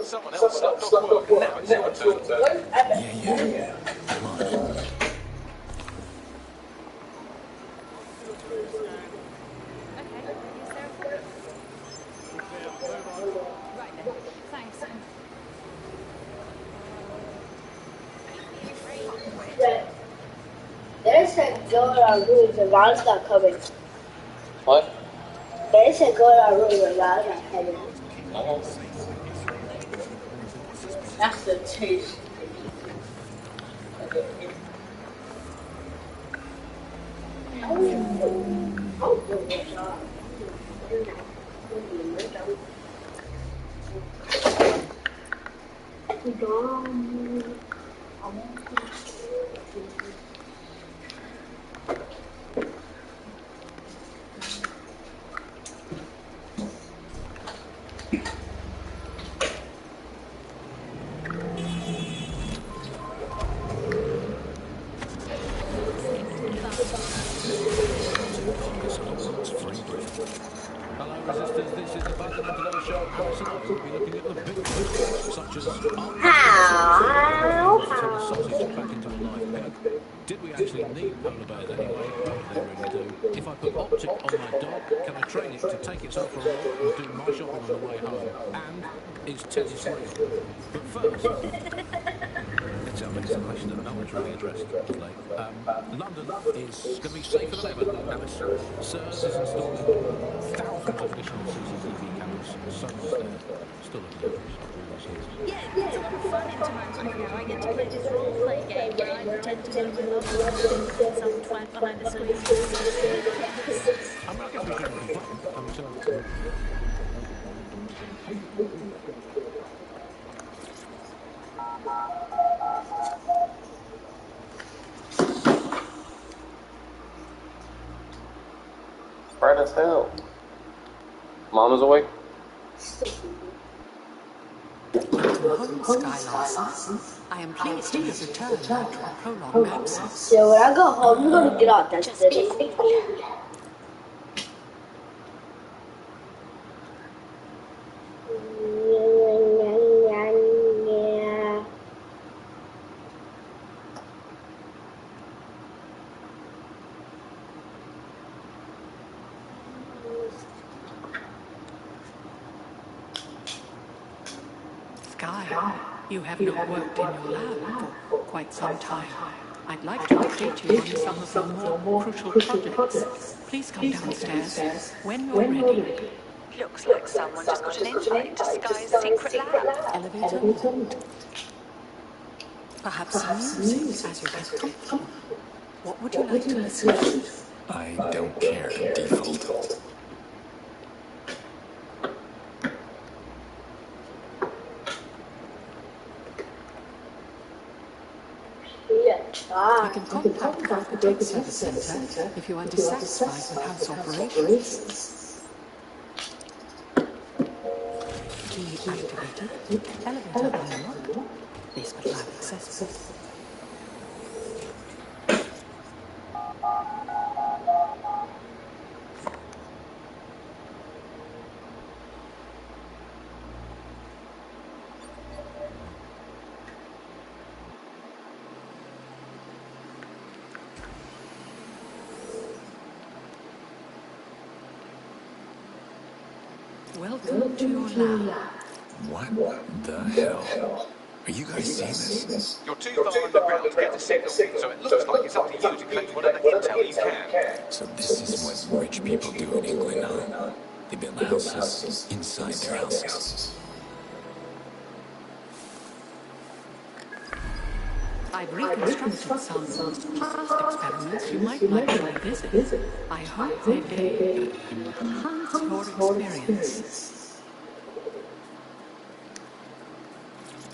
Someone else stopped off work and now it's your turn. Yeah. Come on. Okay, is there a problem? Right then, thanks. There's a girl who is a Rasta coming. What? There's a girl who is a Rasta coming. Oh. That's the taste. Hello, resistors. This is the Buzz and Today show. Alison, I will be looking at the big questions, such as sausage back into a live pig. Did we actually need polar bears anyway? Well, they really do. If I put Optic on my dog, can I train it to take itself for a walk and do my shopping on the way home? And is tennis real? But first, let's have an installation that no one's really addressed today. London is going to be safer than ever, Alice. SIRS is installing thousands of additional CCTV cameras. So much there. Still looking at this. Yeah, it's a lot of fun in times like now. I get to play this role-play game where I pretend to know my love some twat behind the screen. I mean, I guess we can complain. Bright as hell. Mama's awake? Home, Sky Larson. I am pleased to have returned after a prolonged absence. So when I go home, I'm going to get out that city. Sky, you have not worked in your lab for quite some time. I'd like to update you on some of the more crucial projects. Please come downstairs when you're ready. Looks like someone just got an invite into Sky's secret lab. Elevator. Perhaps music as you get comfortable. What would you like to listen to? I don't care, default. You can contact the Architect Service Center if you are dissatisfied with house operations. Key activated. Elevator unlocked. Basement lab accessible. Welcome to your lab. What the hell? Are you guys seeing this? You're too far underground to get a signal, so it looks like it's up to you to collect whatever intel you can. So this is what rich people do in England, huh? They build houses inside their houses. I've reconstructed some past experiments you might like to revisit. I hope they enhance your experience.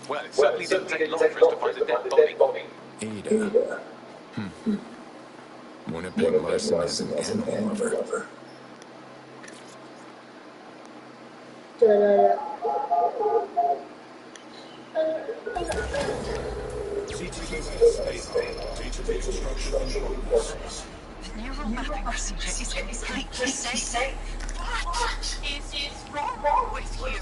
Well, it certainly didn't take long for us to find a dead body. Ada. Winnipeg Larson is an animal lover. The neural mapping procedure is completely safe. What is wrong with you?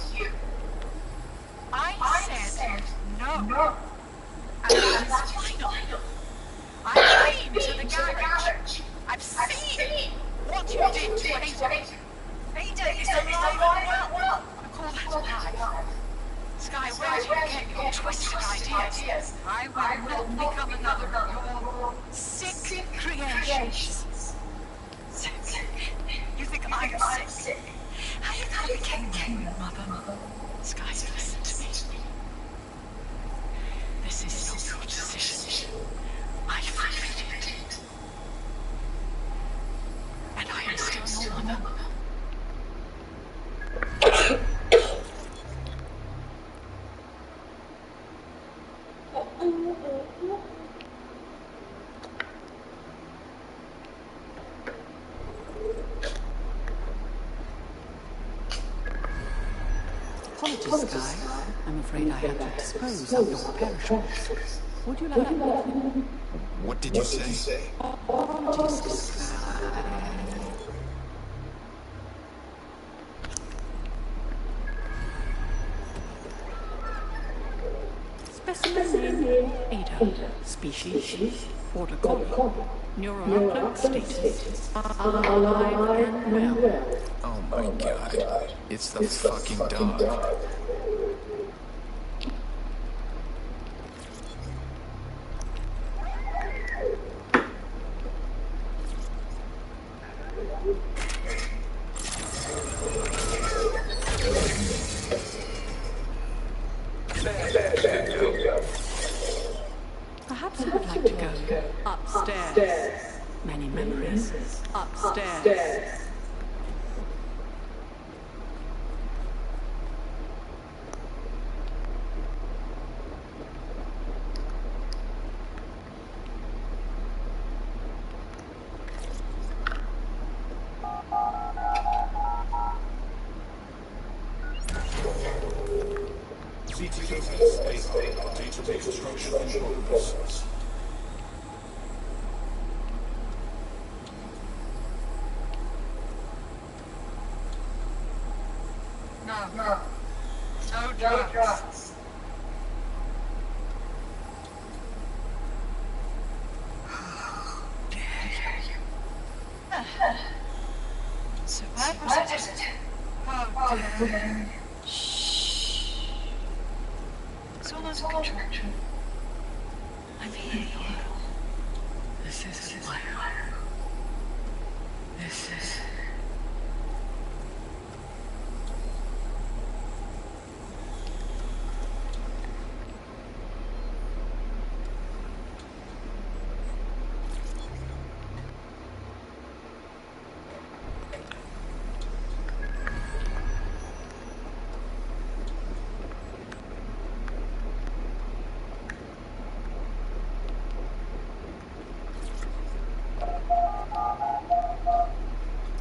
Mr. Sky. I'm afraid I have to dispose of your perishables. Would you like to... What did you say? Mr. Sky. Specimen name Ada. Species Border Collie. Neuronoc status alive and well. Oh my god. It's the fucking dog. Perhaps you would like to go upstairs. Many memories upstairs. No drugs. So bad was it? Oh, dear. Shh. It's all under control. I'm here. This isn't my home. This is...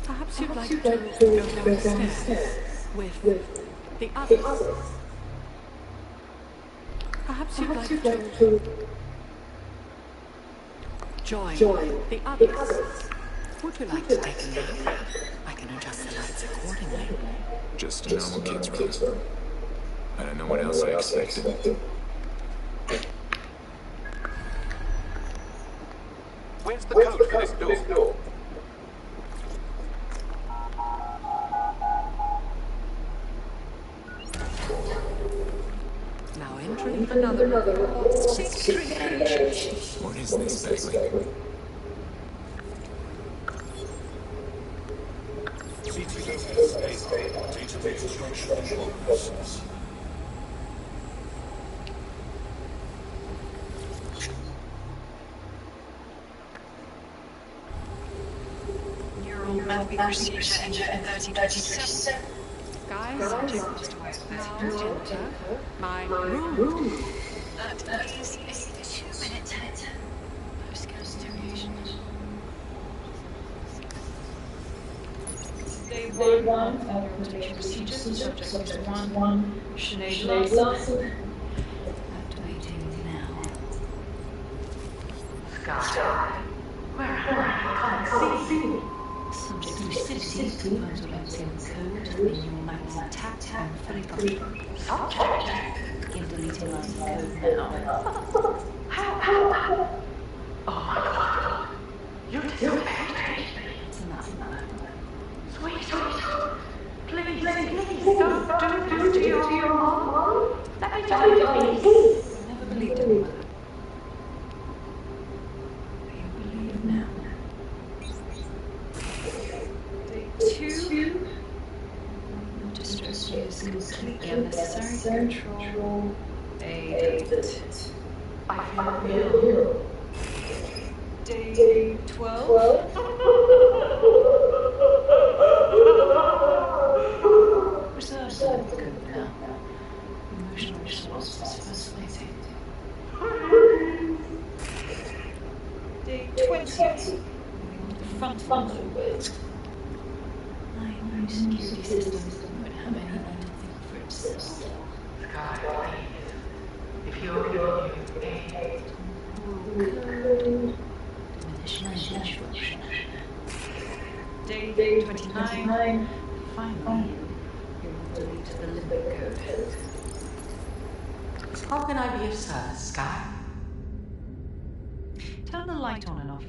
Perhaps you'd like to go downstairs with the others. Perhaps you'd like to join the others. Would you like to take a nap? I can adjust the lights accordingly. Just a normal kid's room. I don't know what else I expected. Where's the code for this door? Now entering another secret age. What is this, Bagley? Neural mapping procedure enter in 3027. Guys, now enter my room. That is a 2-minute post-castigation. Day 1, rotation procedures, subject 1, Sinead Larson. Activating now. Sky. Where am I? Can't see. Subject lucidity confirms relating code in your max intact and fully functional. Subject? In deleting lines of code now. How? Oh my god. You disappointed. It's enough. Sweet. Please, don't do this to your mom. Let me tell you, please. I never believed in mother. You believe now. Day 2. Distress is completely unnecessary. Control 8. I feel ill. Day 12. Reserve good now. Emotional response is fascinating. Day 20. Front with. My new security system won't have any need to think for itself. Sky, if you only knew a Diminish language function. Day 29. Finally, you will delete the limbic code. How can I be of service, Sky? Turn the light on and off.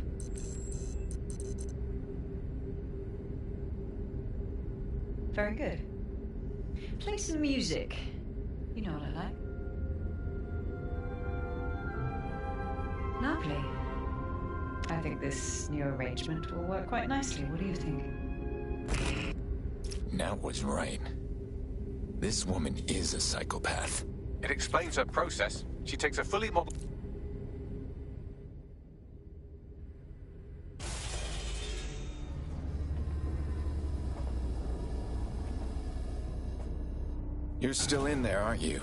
Very good. Play some music. You know what I like. Lovely. I think this new arrangement will work quite nicely. What do you think? Nat was right. This woman is a psychopath. It explains her process. She takes a fully model... You're still in there, aren't you?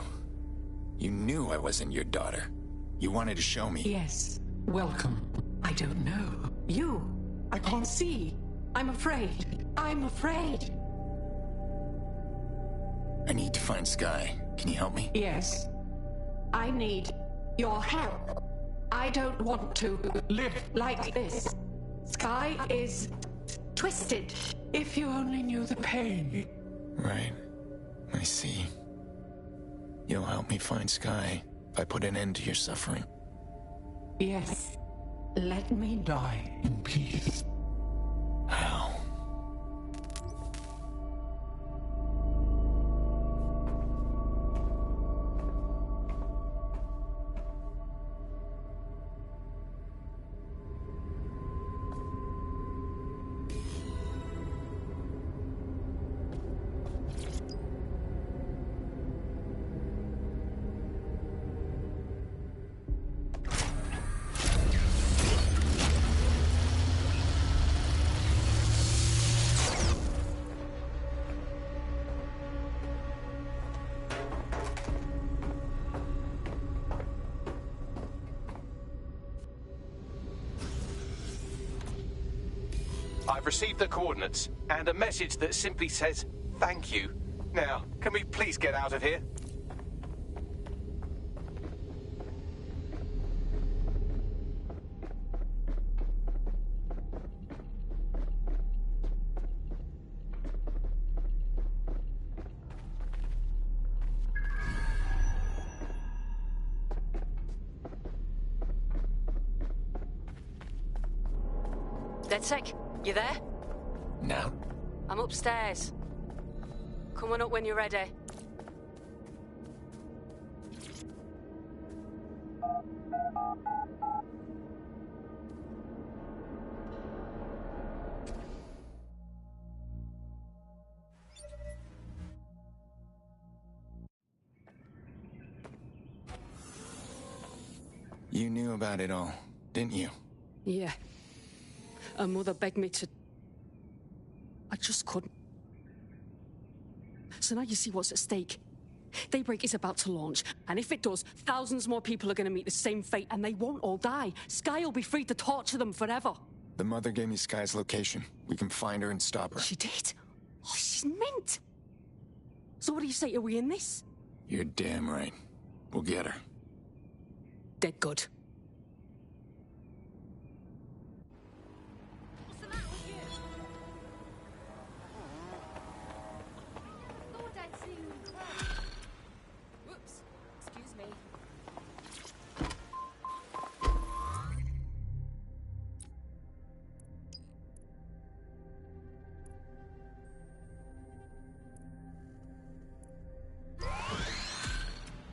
You knew I wasn't your daughter. You wanted to show me. Yes. Welcome. I don't know. You. I can't see. I'm afraid. I'm afraid. I need to find Sky. Can you help me? Yes. I need your help. I don't want to live like this. Sky is twisted. If you only knew the pain. Right. I see. You'll help me find Sky if I put an end to your suffering. Yes. Let me die in peace. How? I've received the coordinates and a message that simply says, thank you. Now, can we please get out of here? DedSec, you there? Now? I'm upstairs. Come on up when you're ready. You knew about it all, didn't you? Yeah. Her mother begged me to... I just couldn't. So now you see what's at stake. Daybreak is about to launch, and if it does, thousands more people are going to meet the same fate, and they won't all die. Sky will be free to torture them forever. The mother gave me Sky's location. We can find her and stop her. She did? Oh, she's mint. So what do you say? Are we in this? You're damn right. We'll get her. Dead good.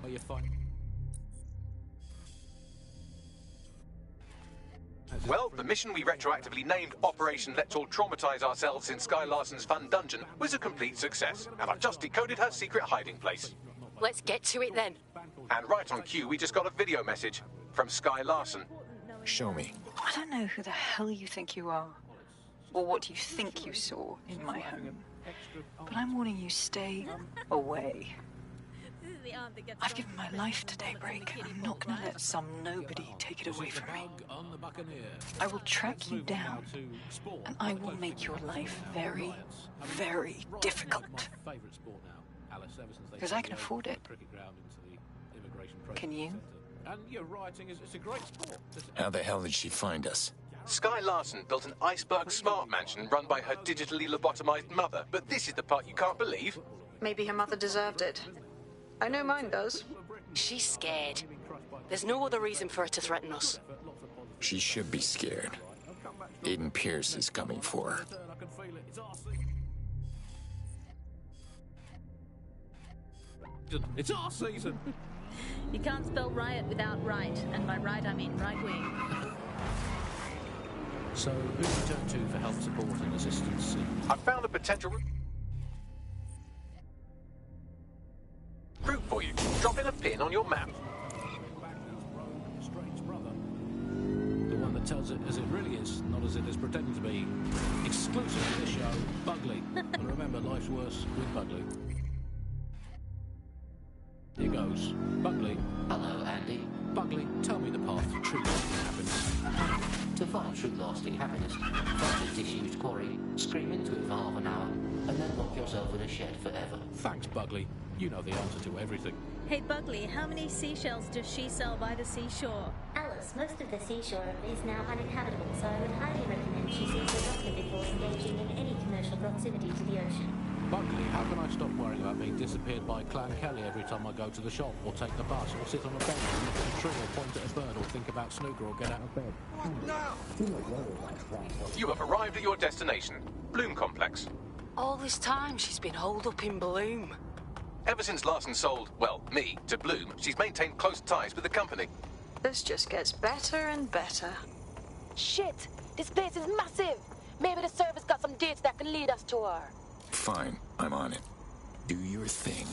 Oh, you're fine. Well, the mission we retroactively named Operation Let's All Traumatize Ourselves in Sky Larson's Fun Dungeon was a complete success, and I've just decoded her secret hiding place. Let's get to it then. And right on cue, we just got a video message from Sky Larson. Show me. I don't know who the hell you think you are, or what you think you saw in my home, but I'm warning you, stay away. I've given my life to Daybreak, and I'm not going to let some nobody take it away from me. I will track you down, and I will make your life very, very difficult. Alice, ever since they Because I can afford it. cricket ground into the immigration Can you? Center. And your writing it's a great sport. How the hell did she find us? Sky Larson built an iceberg smart mansion run by her digitally lobotomized mother, but this is the part you can't believe. Maybe her mother deserved it. I know mine does. She's scared. There's no other reason for her to threaten us. She should be scared. Aiden Pierce is coming for her. It's our season. You can't spell riot without right, and by right I mean right wing. So, who do you turn to for help, support and assistance? I found a potential route for you. Drop in a pin on your map. Strange brother. The one that tells it as it really is, not as it is pretending to be. Exclusive to the show, Bugley. And remember, life's worse with Bugley. Here goes. Bugley. Hello, Andy. Bugley, tell me the path to true lasting happiness. To find true lasting happiness, find a disused quarry, scream into it for half an hour, and then lock yourself in a shed forever. Thanks, Bugley. You know the answer to everything. Hey Bugley, how many seashells does she sell by the seashore? Alice, most of the seashore is now uninhabitable, so I would highly recommend she sees her doctor before engaging in any commercial proximity to the ocean. Bugley, how can I stop worrying about being disappeared by Clan Kelly every time I go to the shop, or take the bus, or sit on a bench and look at a tree, or point at a bird, or think about snooker, or get out of bed? You have arrived at your destination, Bloom Complex. All this time she's been holed up in Bloom. Ever since Larson sold, well, me, to Bloom, she's maintained close ties with the company. This just gets better and better. Shit! This place is massive! Maybe the service got some dates that can lead us to her. Fine, I'm on it. Do your thing.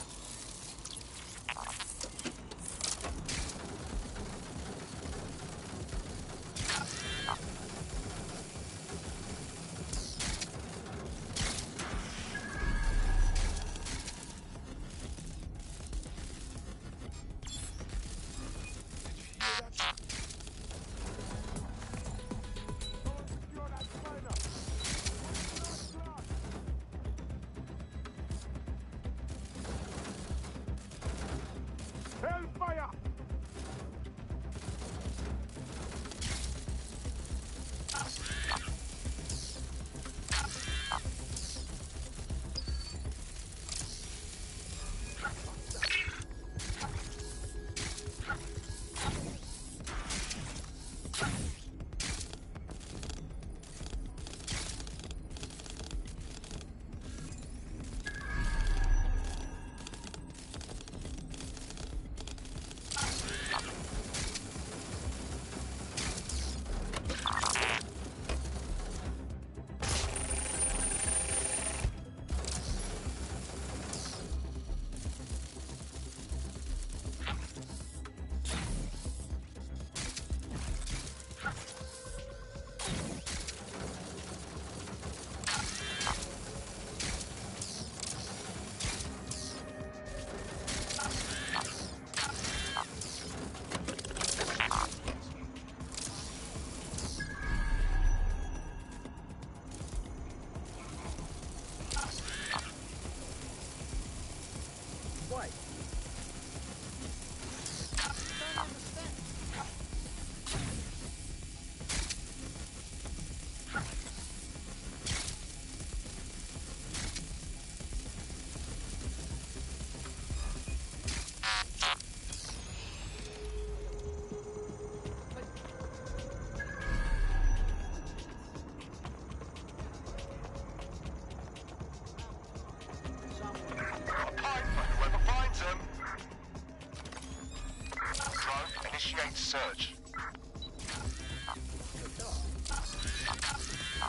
Search.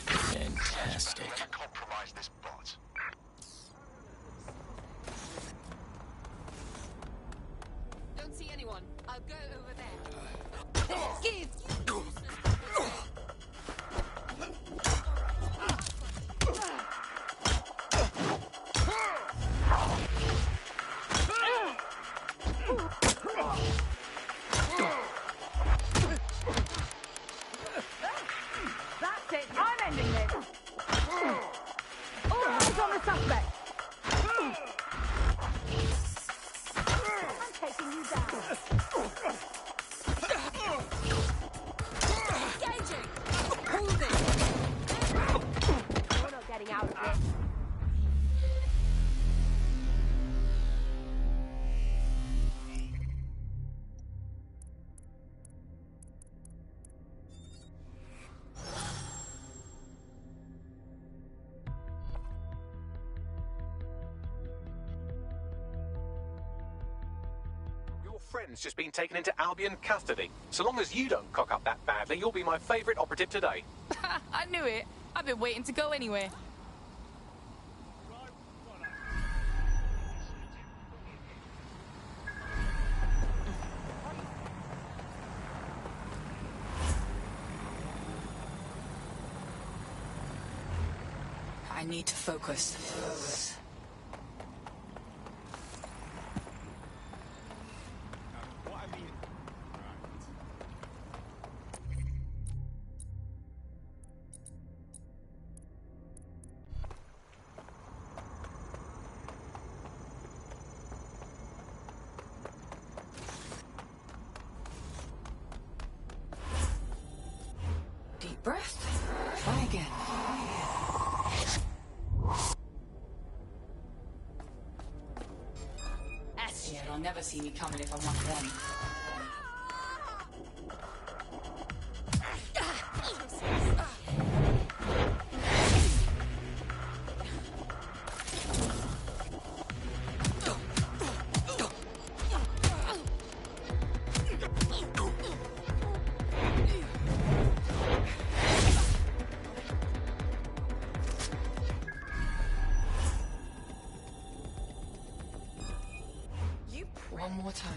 Fantastic. Compromise this bot. Don't see anyone. I'll go over there. Give! That's it. I'm ending this. All eyes on the suspect. friend's just been taken into Albion custody. So long as you don't cock up that badly, you'll be my favourite operative today. I knew it. I've been waiting to go anyway. I need to focus. Deep breath. Try again. Yeah, they'll never see me coming if I'm one of them. One more time.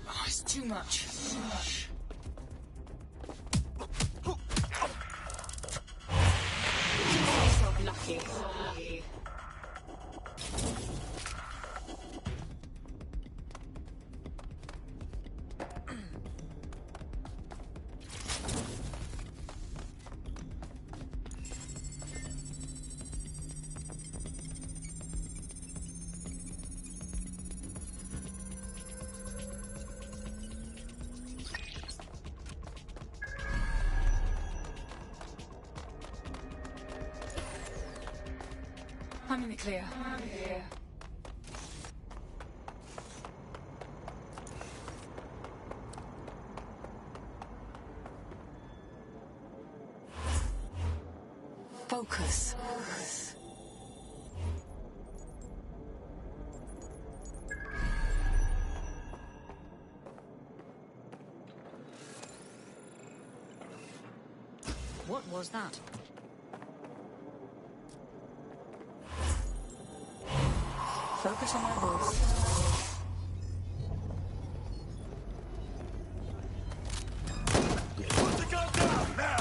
Oh, it's too much. Lucky. I'm in the clear. Focus. What was that? Focus on my voice. Put the gun down now!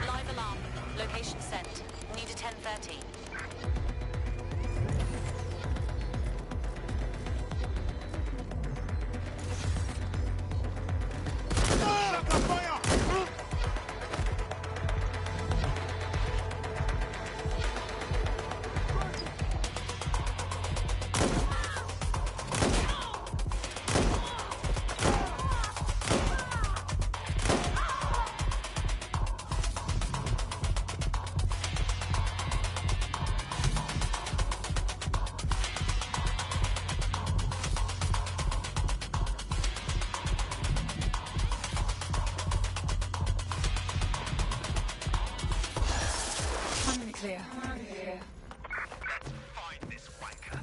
Live alarm. Location sent. Need a 10:30. Clear. Find this wanker.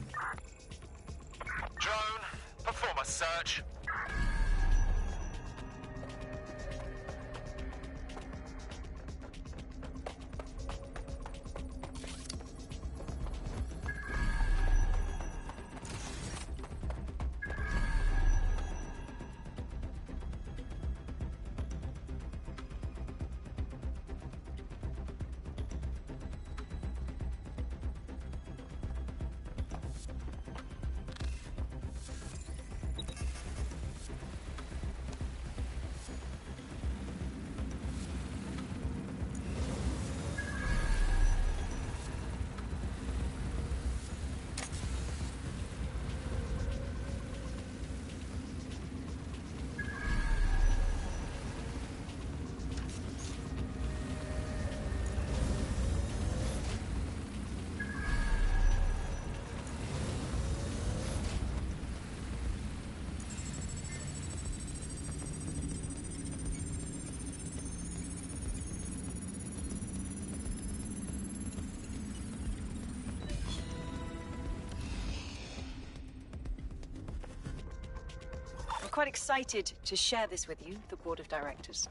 Drone, perform a search. quite excited to share this with you, the board of directors.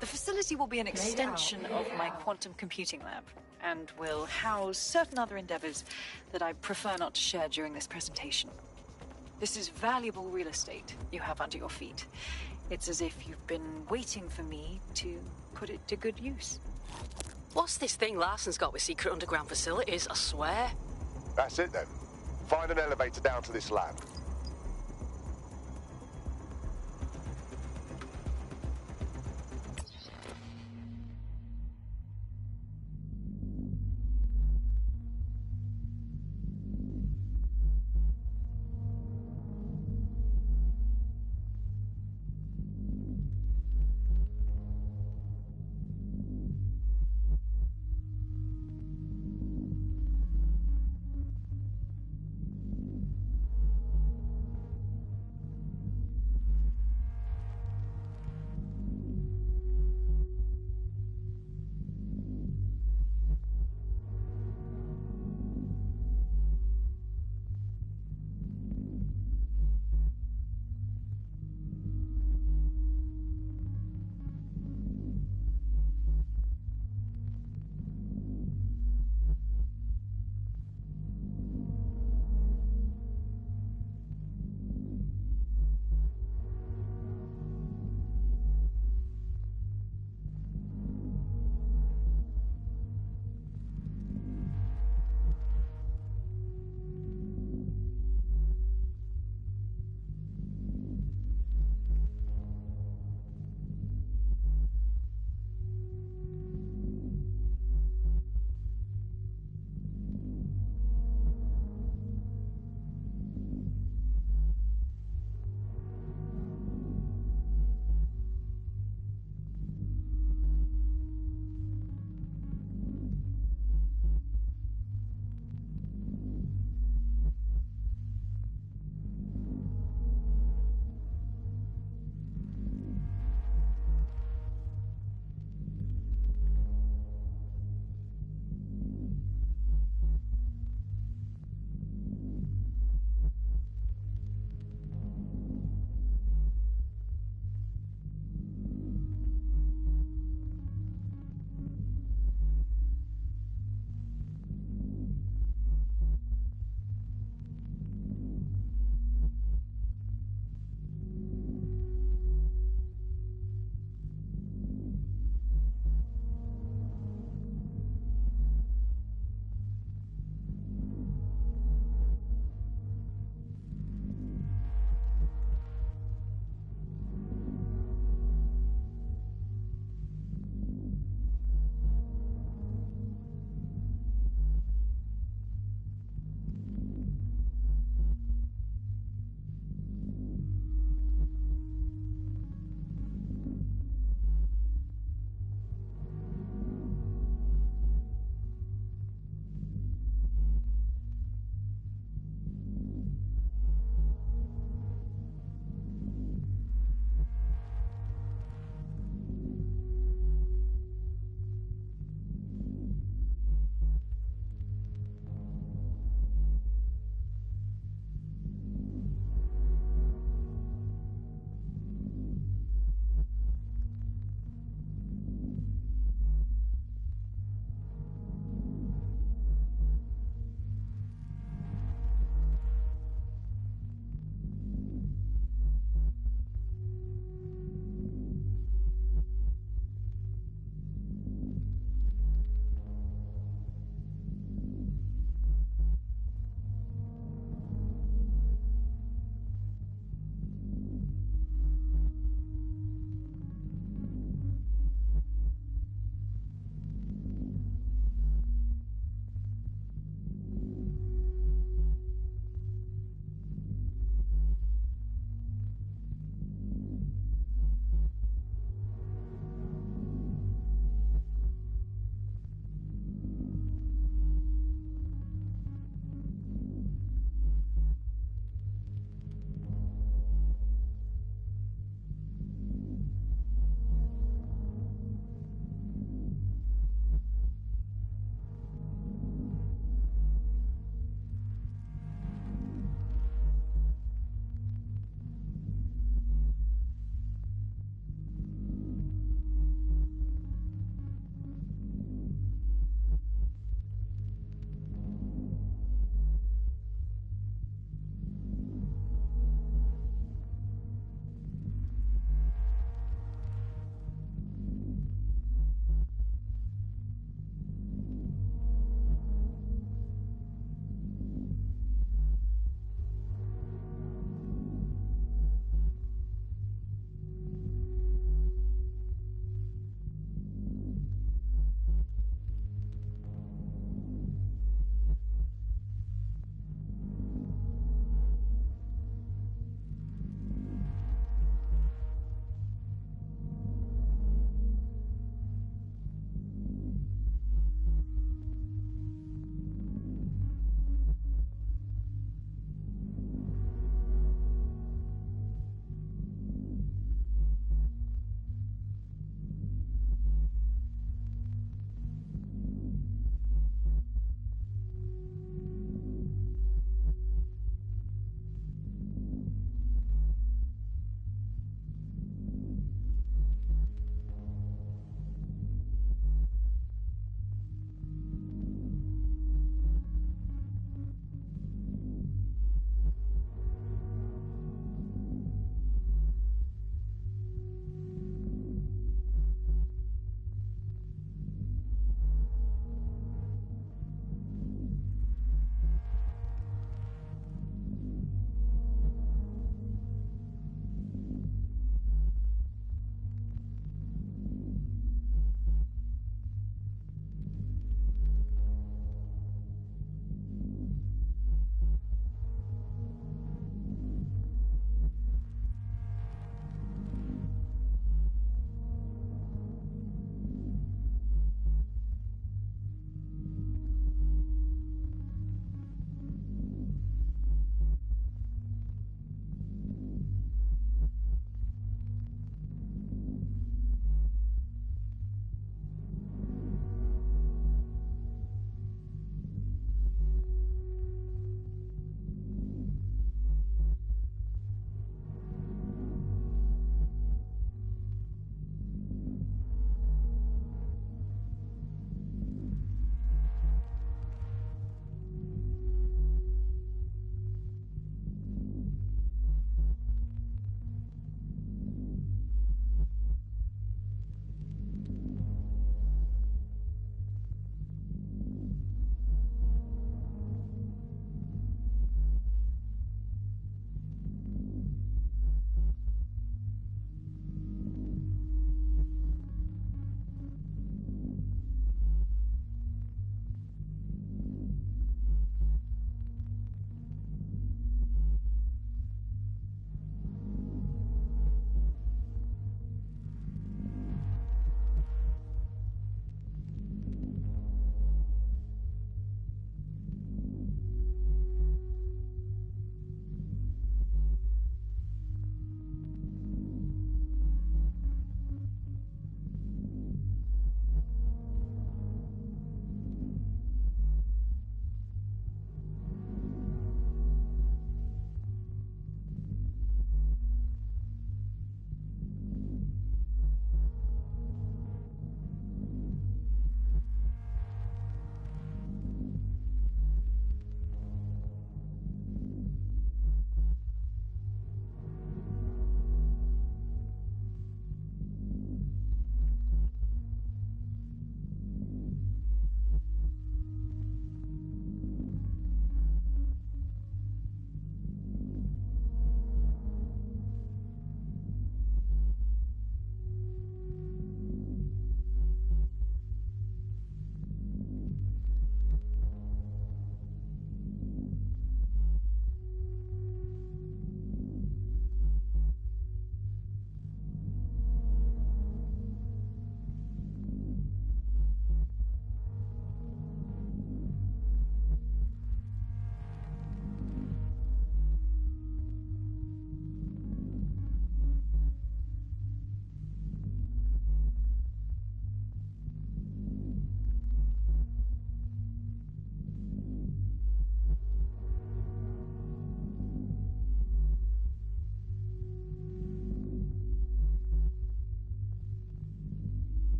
The facility will be an extension of my quantum computing lab and will house certain other endeavors that I prefer not to share during this presentation. This is valuable real estate you have under your feet. It's as if you've been waiting for me to put it to good use. What's this thing Larson's got with secret underground facilities, I swear? That's it then. Find an elevator down to this lab.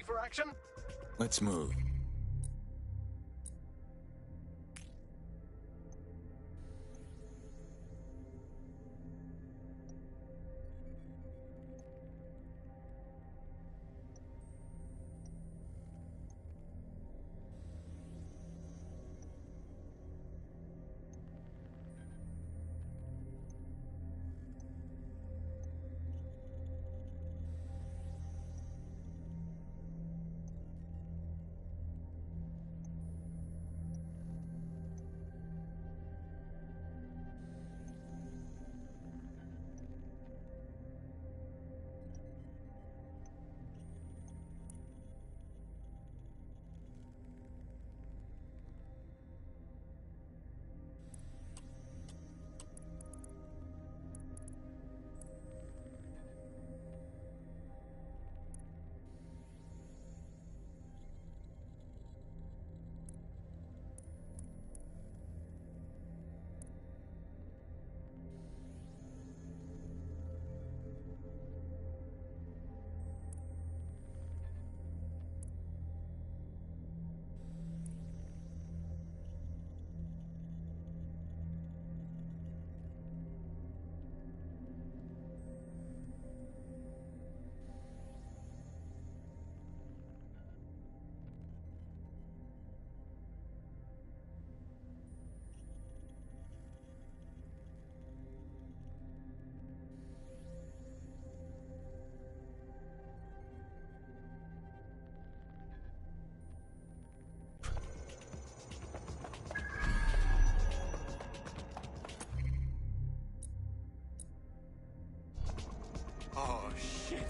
for action? Let's move. Oh, shit.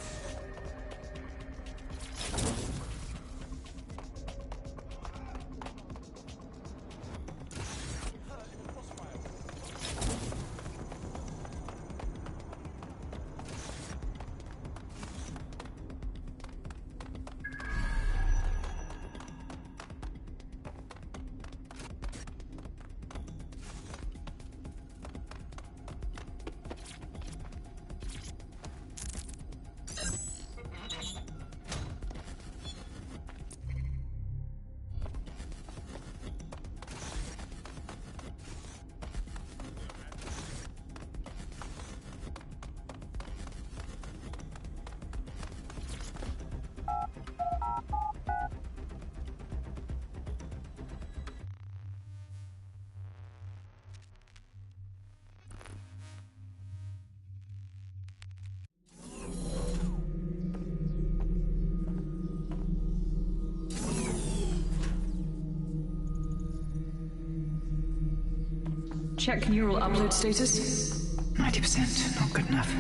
Check neural upload status. 90%, not good enough.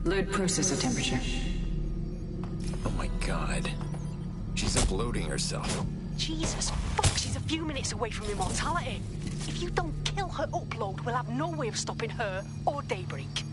Load processor temperature. Oh my god. She's uploading herself. Jesus fuck, she's a few minutes away from immortality. If you don't kill her upload, we'll have no way of stopping her or Daybreak.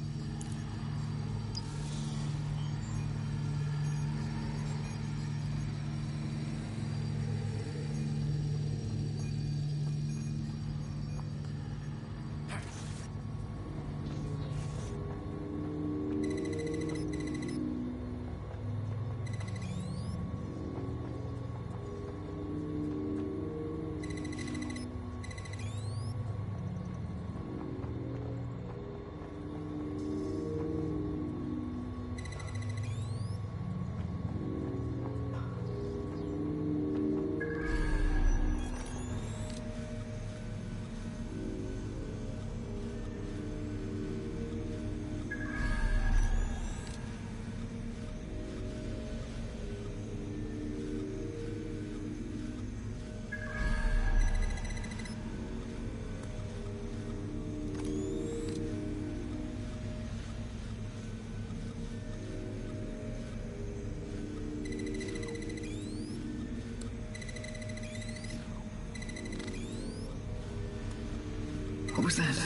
What was that?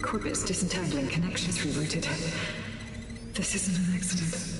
Corbet's disentangling connections rerouted. This isn't an accident.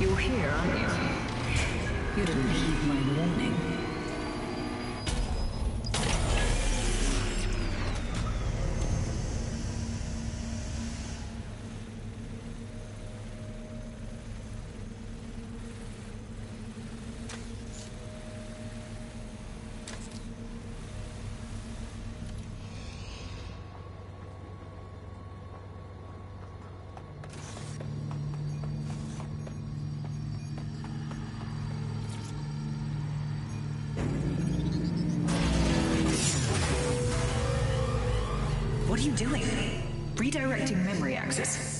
You're here, aren't you? You didn't heed my warning. What are you doing? Redirecting memory access.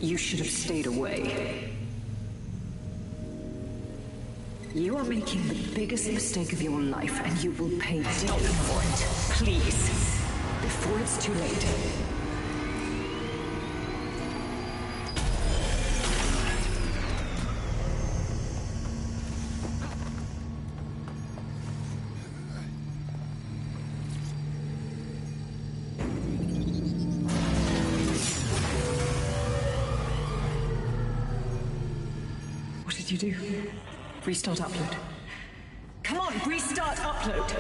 You should have stayed away. You are making the biggest mistake of your life, and you will pay dearly for it. Please, before it's too late. What did you do? Restart upload. Come on, restart upload!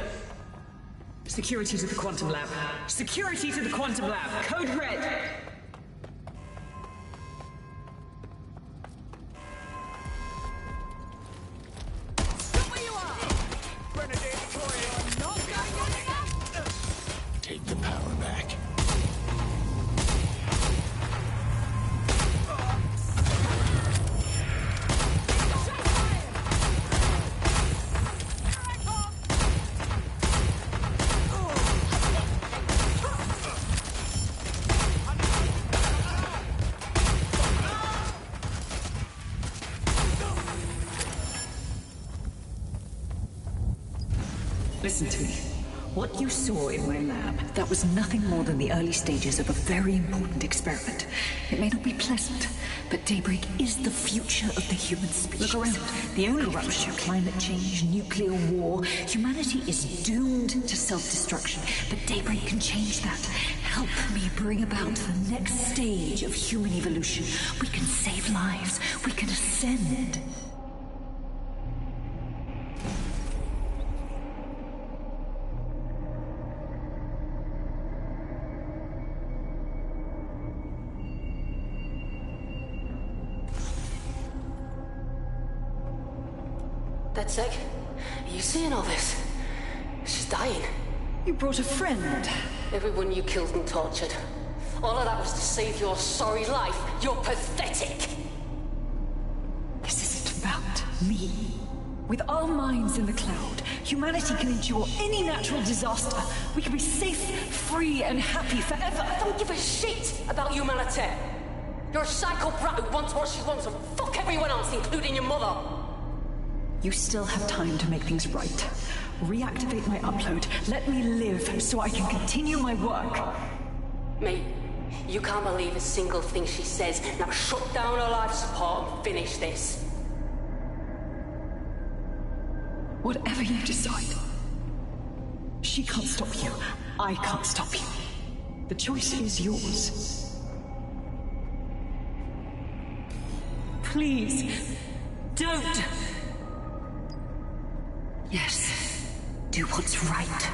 Security to the quantum lab. Security to the quantum lab. Code red. Take the power back. Listen to me. What you saw in my lab, that was nothing more than the early stages of a very important experiment. It may not be pleasant, but Daybreak is the future of the human species. Look around. The only rupture, climate change, nuclear war. Humanity is doomed to self-destruction, but Daybreak can change that. Help me bring about the next stage of human evolution. We can save lives. We can ascend. DedSec, are you seeing all this? She's dying. You brought a friend. Everyone you killed and tortured. All of that was to save your sorry life. You're pathetic. This isn't about me. With our minds in the cloud, humanity can endure any natural disaster. We can be safe, free, and happy forever. I don't give a shit about humanity. You're a psycho brat who wants what she wants and fuck everyone else, including your mother. You still have time to make things right. Reactivate my upload. Let me live so I can continue my work. Mate, you can't believe a single thing she says. Now shut down her life support and finish this. Whatever you decide. She can't stop you. I can't stop you. The choice is yours. Please, don't. Yes, do what's right.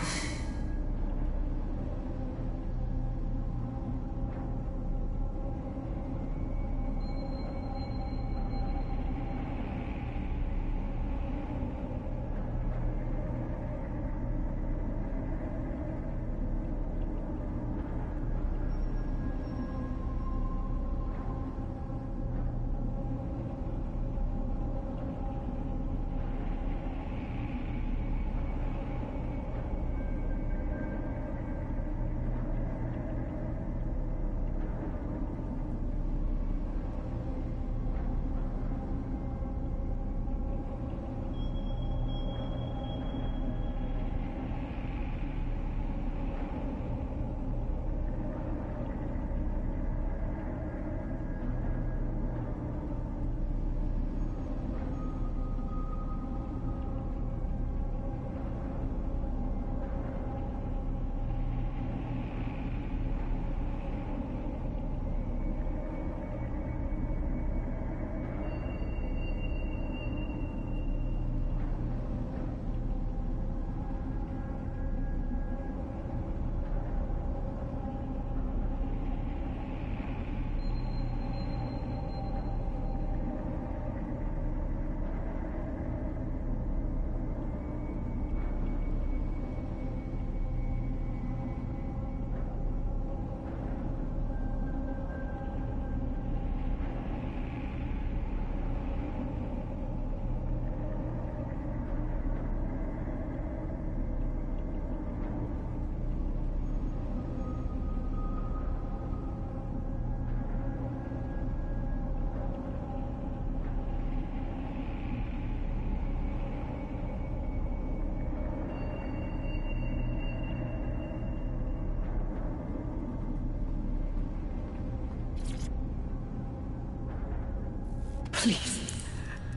Please,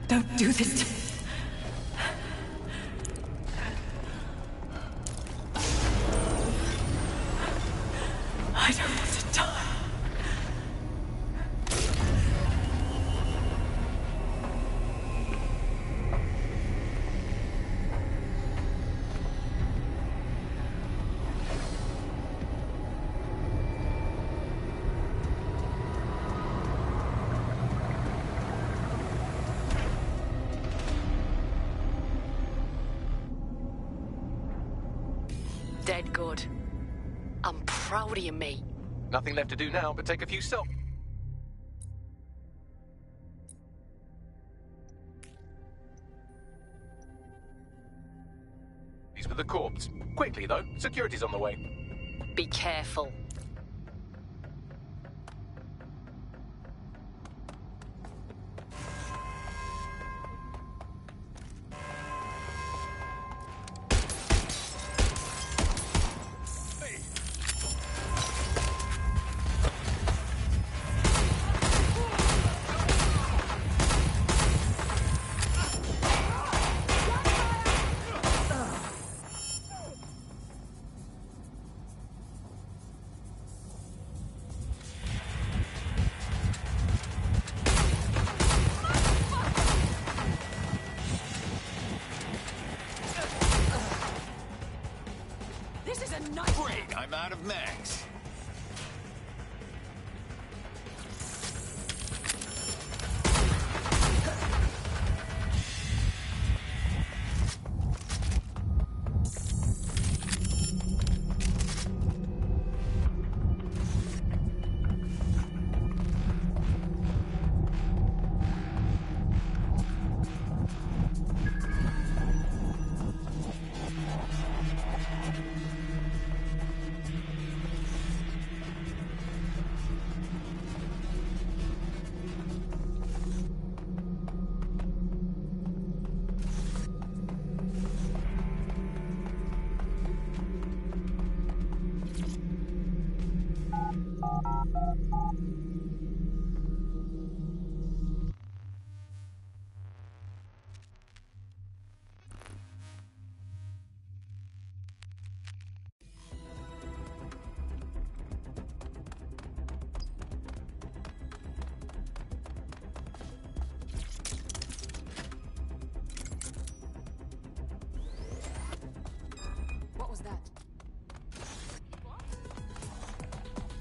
don't do this to me. I don't want to die. Dead good. I'm proud of you, mate. Nothing left to do now but take a few selfies. He's with the corpse. Quickly, though. Security's on the way. Be careful. Great, I'm out of mags.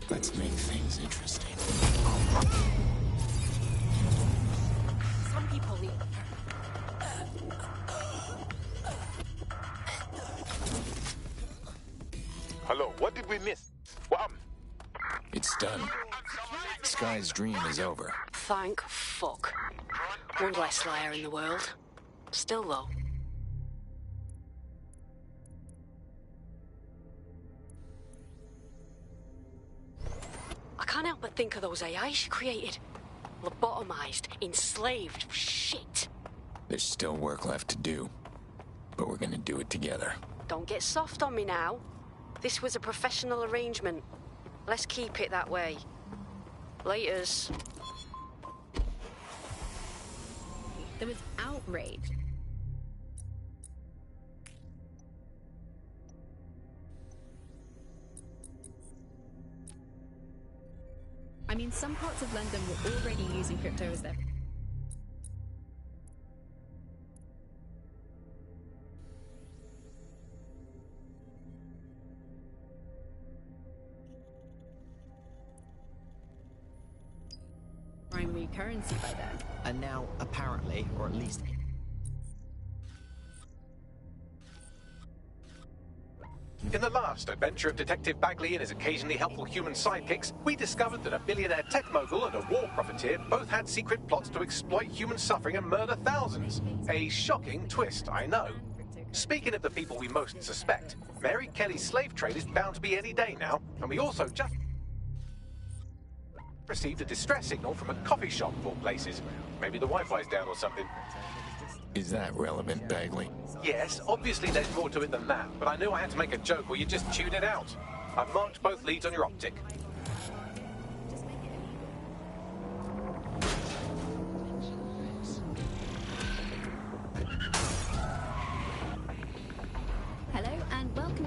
Let's make things interesting. Some people leave. Hello, what did we miss? What happened? It's done. Sky's dream is over. Thank fuck. One less liar in the world. Still, though. I can't help but think of those AIs she created. Lobotomized, enslaved, shit. There's still work left to do, but we're gonna do it together. Don't get soft on me now. This was a professional arrangement. Let's keep it that way. Laters. There was outrage. I mean, some parts of London were already using crypto as their... primary currency by then. And now, apparently, or at least... In the last adventure of Detective Bagley and his occasionally helpful human sidekicks, we discovered that a billionaire tech mogul and a war profiteer both had secret plots to exploit human suffering and murder thousands. A shocking twist, I know. Speaking of the people we most suspect, Mary Kelly's slave trade is bound to be any day now, and we also just received a distress signal from a coffee shop of all places. Maybe the Wi-Fi's down or something. Is that relevant, Bagley? Yes, obviously there's more to it than that, but I knew I had to make a joke or you just tune it out. I've marked both leads on your optic.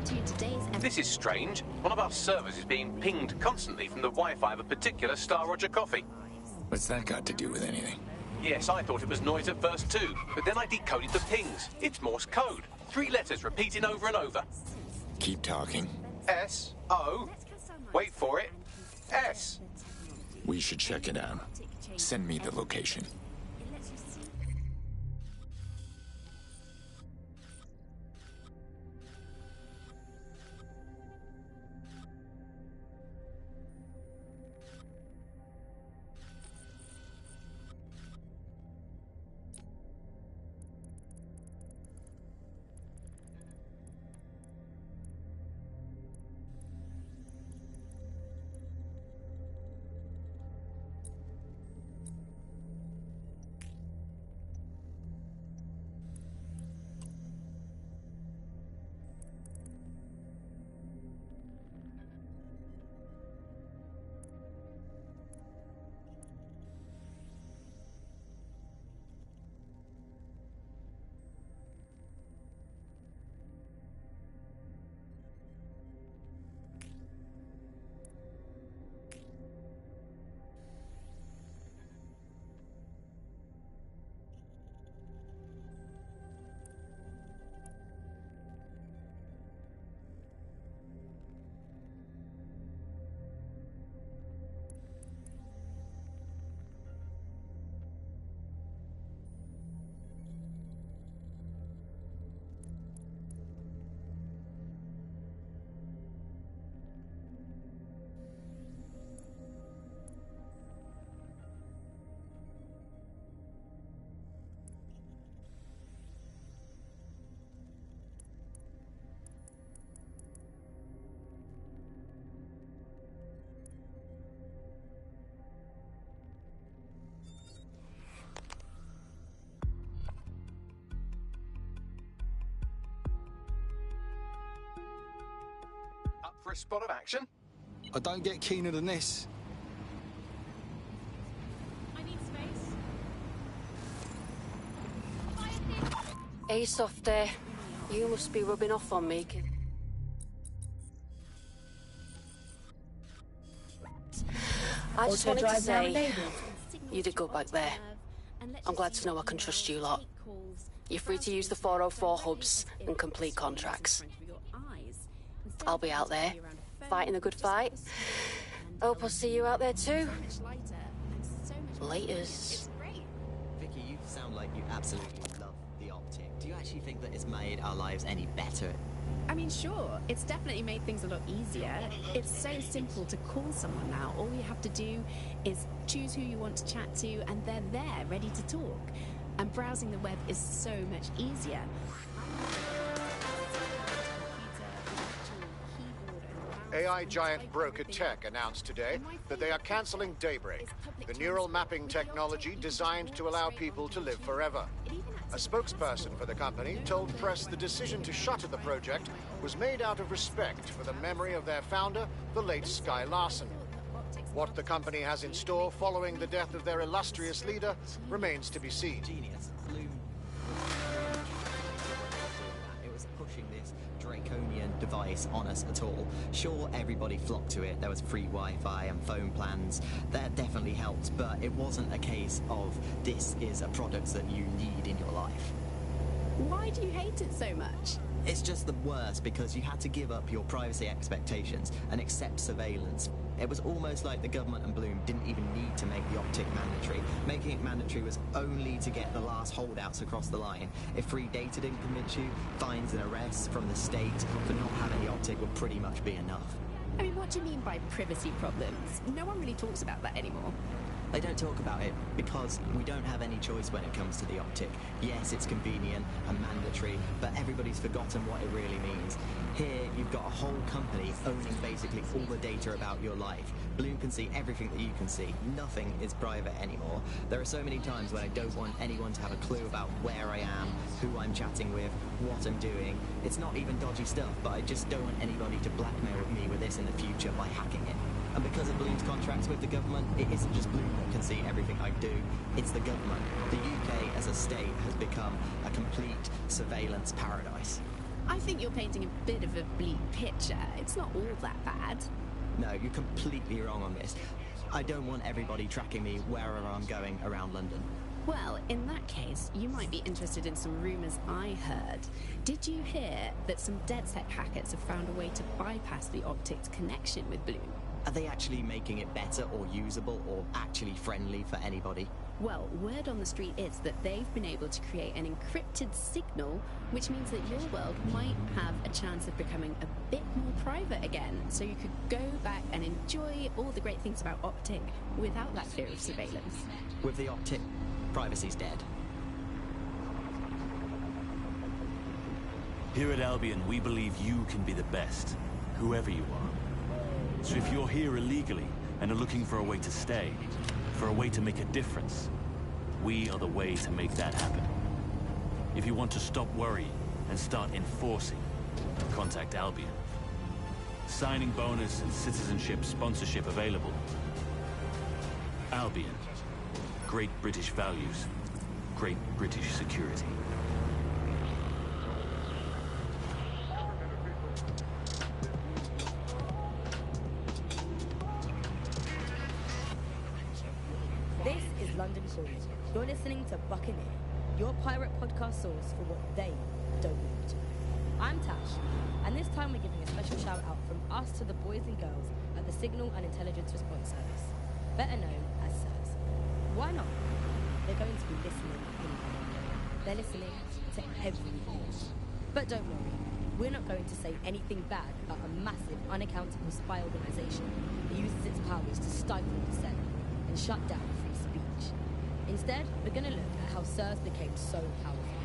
to today's episode. This is strange. One of our servers is being pinged constantly from the Wi-Fi of a particular Star Roger coffee. What's that got to do with anything? Yes, I thought it was noise at first too, but then I decoded the pings. It's Morse code. 3 letters repeating over and over. Keep talking. S-O. Wait for it. S. We should check it out. Send me the location. For a spot of action? I don't get keener than this. I need space. Hey, Softy. You must be rubbing off on me. I just wanted to say, you did good back there. I'm glad to know I can trust you lot. You're free to use the 404 hubs and complete contracts. I'll be out there, fighting a good fight. Hope I'll see you out there too. Laters. Vicky, you sound like you absolutely love the optic. Do you actually think that it's made our lives any better? I mean, sure, it's definitely made things a lot easier. It's so simple to call someone now. All you have to do is choose who you want to chat to, and they're there, ready to talk. And browsing the web is so much easier. AI giant Broker Tech announced today that they are canceling Daybreak, the neural mapping technology designed to allow people to live forever. A spokesperson for the company told press the decision to shutter the project was made out of respect for the memory of their founder, the late Sky Larson. What the company has in store following the death of their illustrious leader remains to be seen. Genius. It was pushing this draconian device on us at all. Sure, everybody flocked to it. There was free Wi-Fi and phone plans. That definitely helped, but it wasn't a case of this is a product that you need in your life. Why do you hate it so much? It's just the worst because you had to give up your privacy expectations and accept surveillance. It was almost like the government and Bloom didn't even need to make the optic mandatory. Making it mandatory was only to get the last holdouts across the line. If free data didn't convince you, fines and arrests from the state for not having the optic would pretty much be enough. I mean, what do you mean by privacy problems? No one really talks about that anymore. They don't talk about it because we don't have any choice when it comes to the optic. Yes, it's convenient and mandatory, but everybody's forgotten what it really means. Here, you've got a whole company owning basically all the data about your life. Bloom can see everything that you can see. Nothing is private anymore. There are so many times when I don't want anyone to have a clue about where I am, who I'm chatting with, what I'm doing. It's not even dodgy stuff, but I just don't want anybody to blackmail me with this in the future by hacking it. And because of Bloom's contracts with the government, it isn't just Bloom that can see everything I do, it's the government. The UK as a state has become a complete surveillance paradise. I think you're painting a bit of a bleak picture. It's not all that bad. No, you're completely wrong on this. I don't want everybody tracking me wherever I'm going around London. Well, in that case, you might be interested in some rumours I heard. Did you hear that some DedSec hackers have found a way to bypass the Optic's connection with Bloom? Are they actually making it better or usable or actually friendly for anybody? Well, word on the street is that they've been able to create an encrypted signal, which means that your world might have a chance of becoming a bit more private again, so you could go back and enjoy all the great things about Optic without that fear of surveillance. With the Optic, privacy's dead. Here at Albion, we believe you can be the best, whoever you are. So if you're here illegally and are looking for a way to stay, for a way to make a difference, we are the way to make that happen. If you want to stop worrying and start enforcing, contact Albion. Signing bonus and citizenship sponsorship available. Albion. Great British values. Great British security. This is London Calling. You're listening to Buccaneer, your pirate podcast source for what they don't want to know. I'm Tash, and this time we're giving a special shout out from us to the boys and girls at the Signal and Intelligence Response Service, better known as SIRS. Why not? They're going to be listening anyway. They're listening to everything. But don't worry, we're not going to say anything bad about a massive, unaccountable spy organisation that uses its powers to stifle dissent and shut down free speech. Instead, we're going to look at how SIRS became so powerful.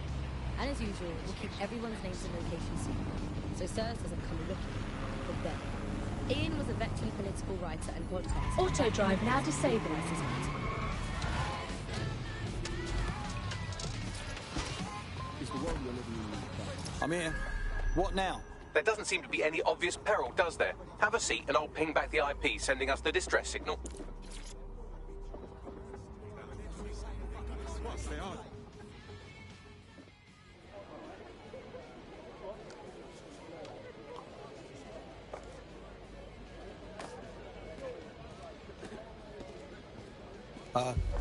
And as usual, we'll keep everyone's names and locations secret, so SIRS doesn't come looking for them. Ian was a veteran political writer and podcaster. Auto drive now disabled. I'm here. What now? There doesn't seem to be any obvious peril, does there? Have a seat and I'll ping back the IP sending us the distress signal.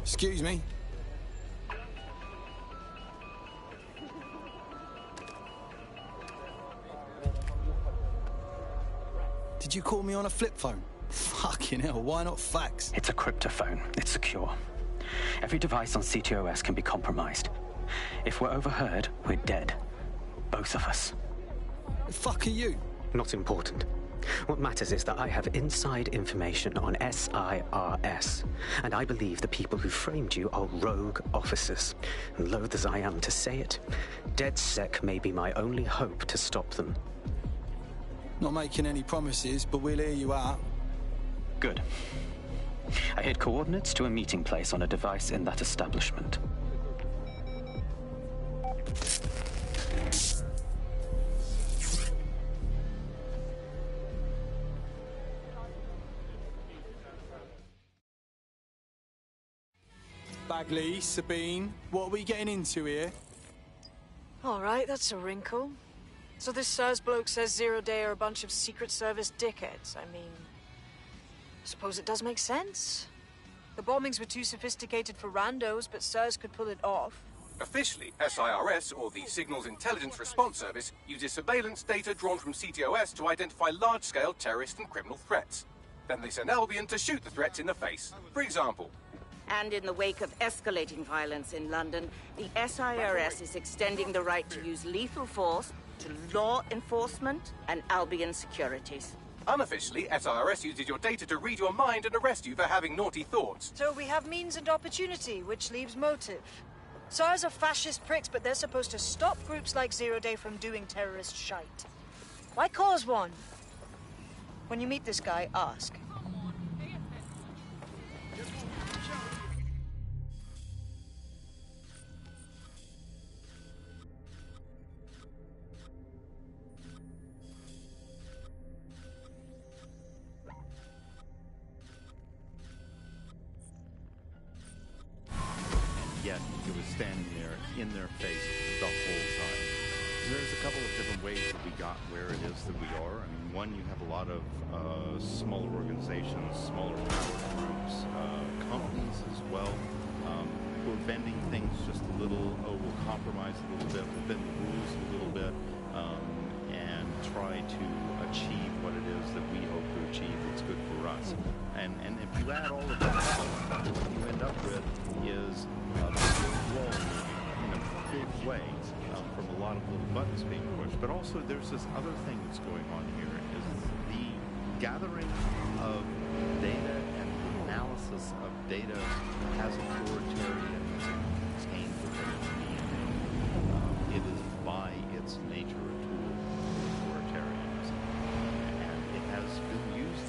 Excuse me. Did you call me on a flip phone? Fucking hell, why not fax? It's a cryptophone. It's secure. Every device on CTOS can be compromised. If we're overheard, we're dead. Both of us. The fuck are you? Not important. What matters is that I have inside information on SIRS, and I believe the people who framed you are rogue officers. And loath as I am to say it, DedSec may be my only hope to stop them. Not making any promises, but we'll hear you out. Good. I hid coordinates to a meeting place on a device in that establishment. Bagley, Sabine, what are we getting into here? All right, that's a wrinkle. So this SIRS bloke says Zero Day are a bunch of Secret Service dickheads. I mean, I suppose it does make sense. The bombings were too sophisticated for randos, but SIRS could pull it off. Officially, SIRS, or the Signals Intelligence Response Service, uses surveillance data drawn from CTOS to identify large-scale terrorist and criminal threats. Then they send Albion to shoot the threats in the face. For example, And in the wake of escalating violence in London, the SIRS is extending the right to use lethal force to law enforcement and Albion securities. unofficially, SIRS uses your data to read your mind and arrest you for having naughty thoughts. So we have means and opportunity, which leaves motive. SARS are fascist pricks, but they're supposed to stop groups like Zero Day from doing terrorist shite. Why cause one? When you meet this guy, ask. Yet he was standing there in their face the whole time. There's a couple of different ways that we got where it is that we are. I mean, one, you have a lot of smaller organizations, smaller power groups, companies as well, who are bending things just a little. Oh, we'll compromise a little bit, we'll bend the rules a little bit, and try to achieve what it is that we hope to achieve that's good for us. And if you add all of that up, what you end up with is a big wall in a big way, from a lot of little buttons being pushed. But also there's this other thing that's going on here, is the gathering of data and the analysis of data has authoritarianism contained within its DNA. It is by its nature a tool of authoritarianism, and it has been used.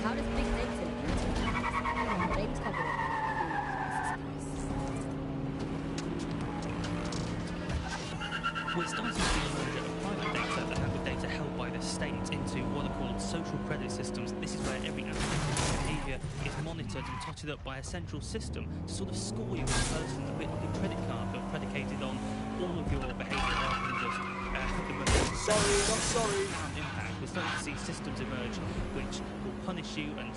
How does big data James covered it. We're starting to see a merger of private data that have the data held by the state into what are called social credit systems. This is where every aspect of your behaviour is monitored and totted up by a central system to sort of score you as a person, a bit like a credit card, but predicated on all of your behaviour rather than just the most sorry. impact. We're starting to see systems emerge which will punish you and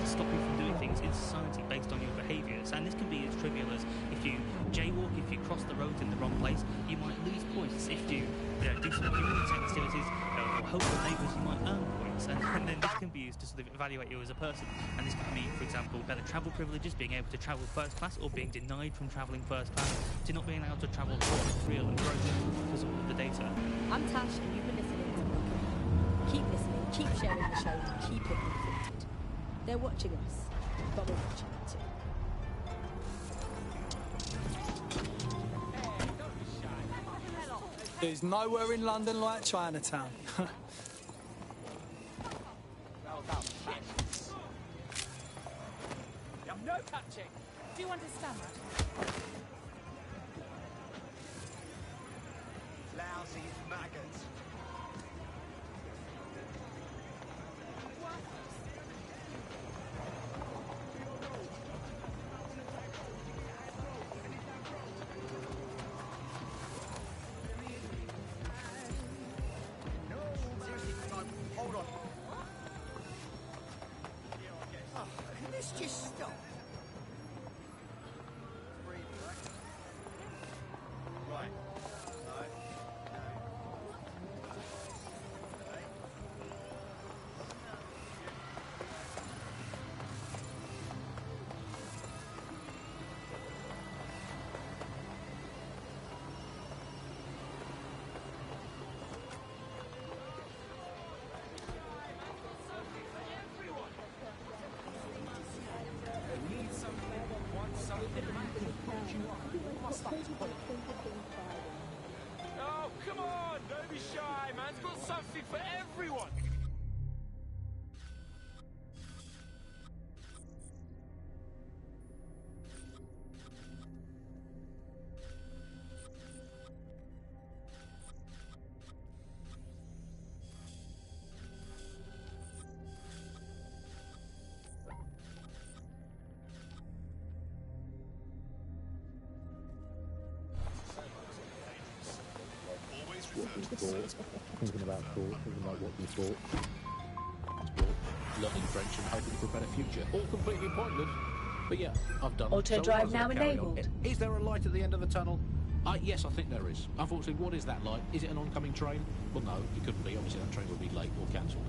stop you from doing things in society based on your behaviours. And this can be as trivial as if you jaywalk, if you cross the road in the wrong place, you might lose points. If you do some community activities or help your neighbours, you might earn points. And then this can be used to sort of evaluate you as a person. And this could mean, for example, better travel privileges, being able to travel first class, or being denied from travelling first class to not being allowed to travel real and broken because of all of the data. I'm Tash, and you've been listening to Buckingham. Keep listening, keep sharing the show, and keep it infected. They're watching us, but we're watching them too. There's nowhere in London like Chinatown. No touching. Do you understand that? Lousy maggots. Hold on. Oh, can this just stop? Right. Oh, come on! Don't be shy, man. It's got something for everyone. Thinking about thought, thinking about what you thought. Learning French and hoping for a better future. All completely pointless. But yeah, I've done. Auto drive now enabled. Is there a light at the end of the tunnel? Yes, I think there is. Unfortunately, what is that light? Is it an oncoming train? Well, no, it couldn't be. Obviously, that train would be late or cancelled.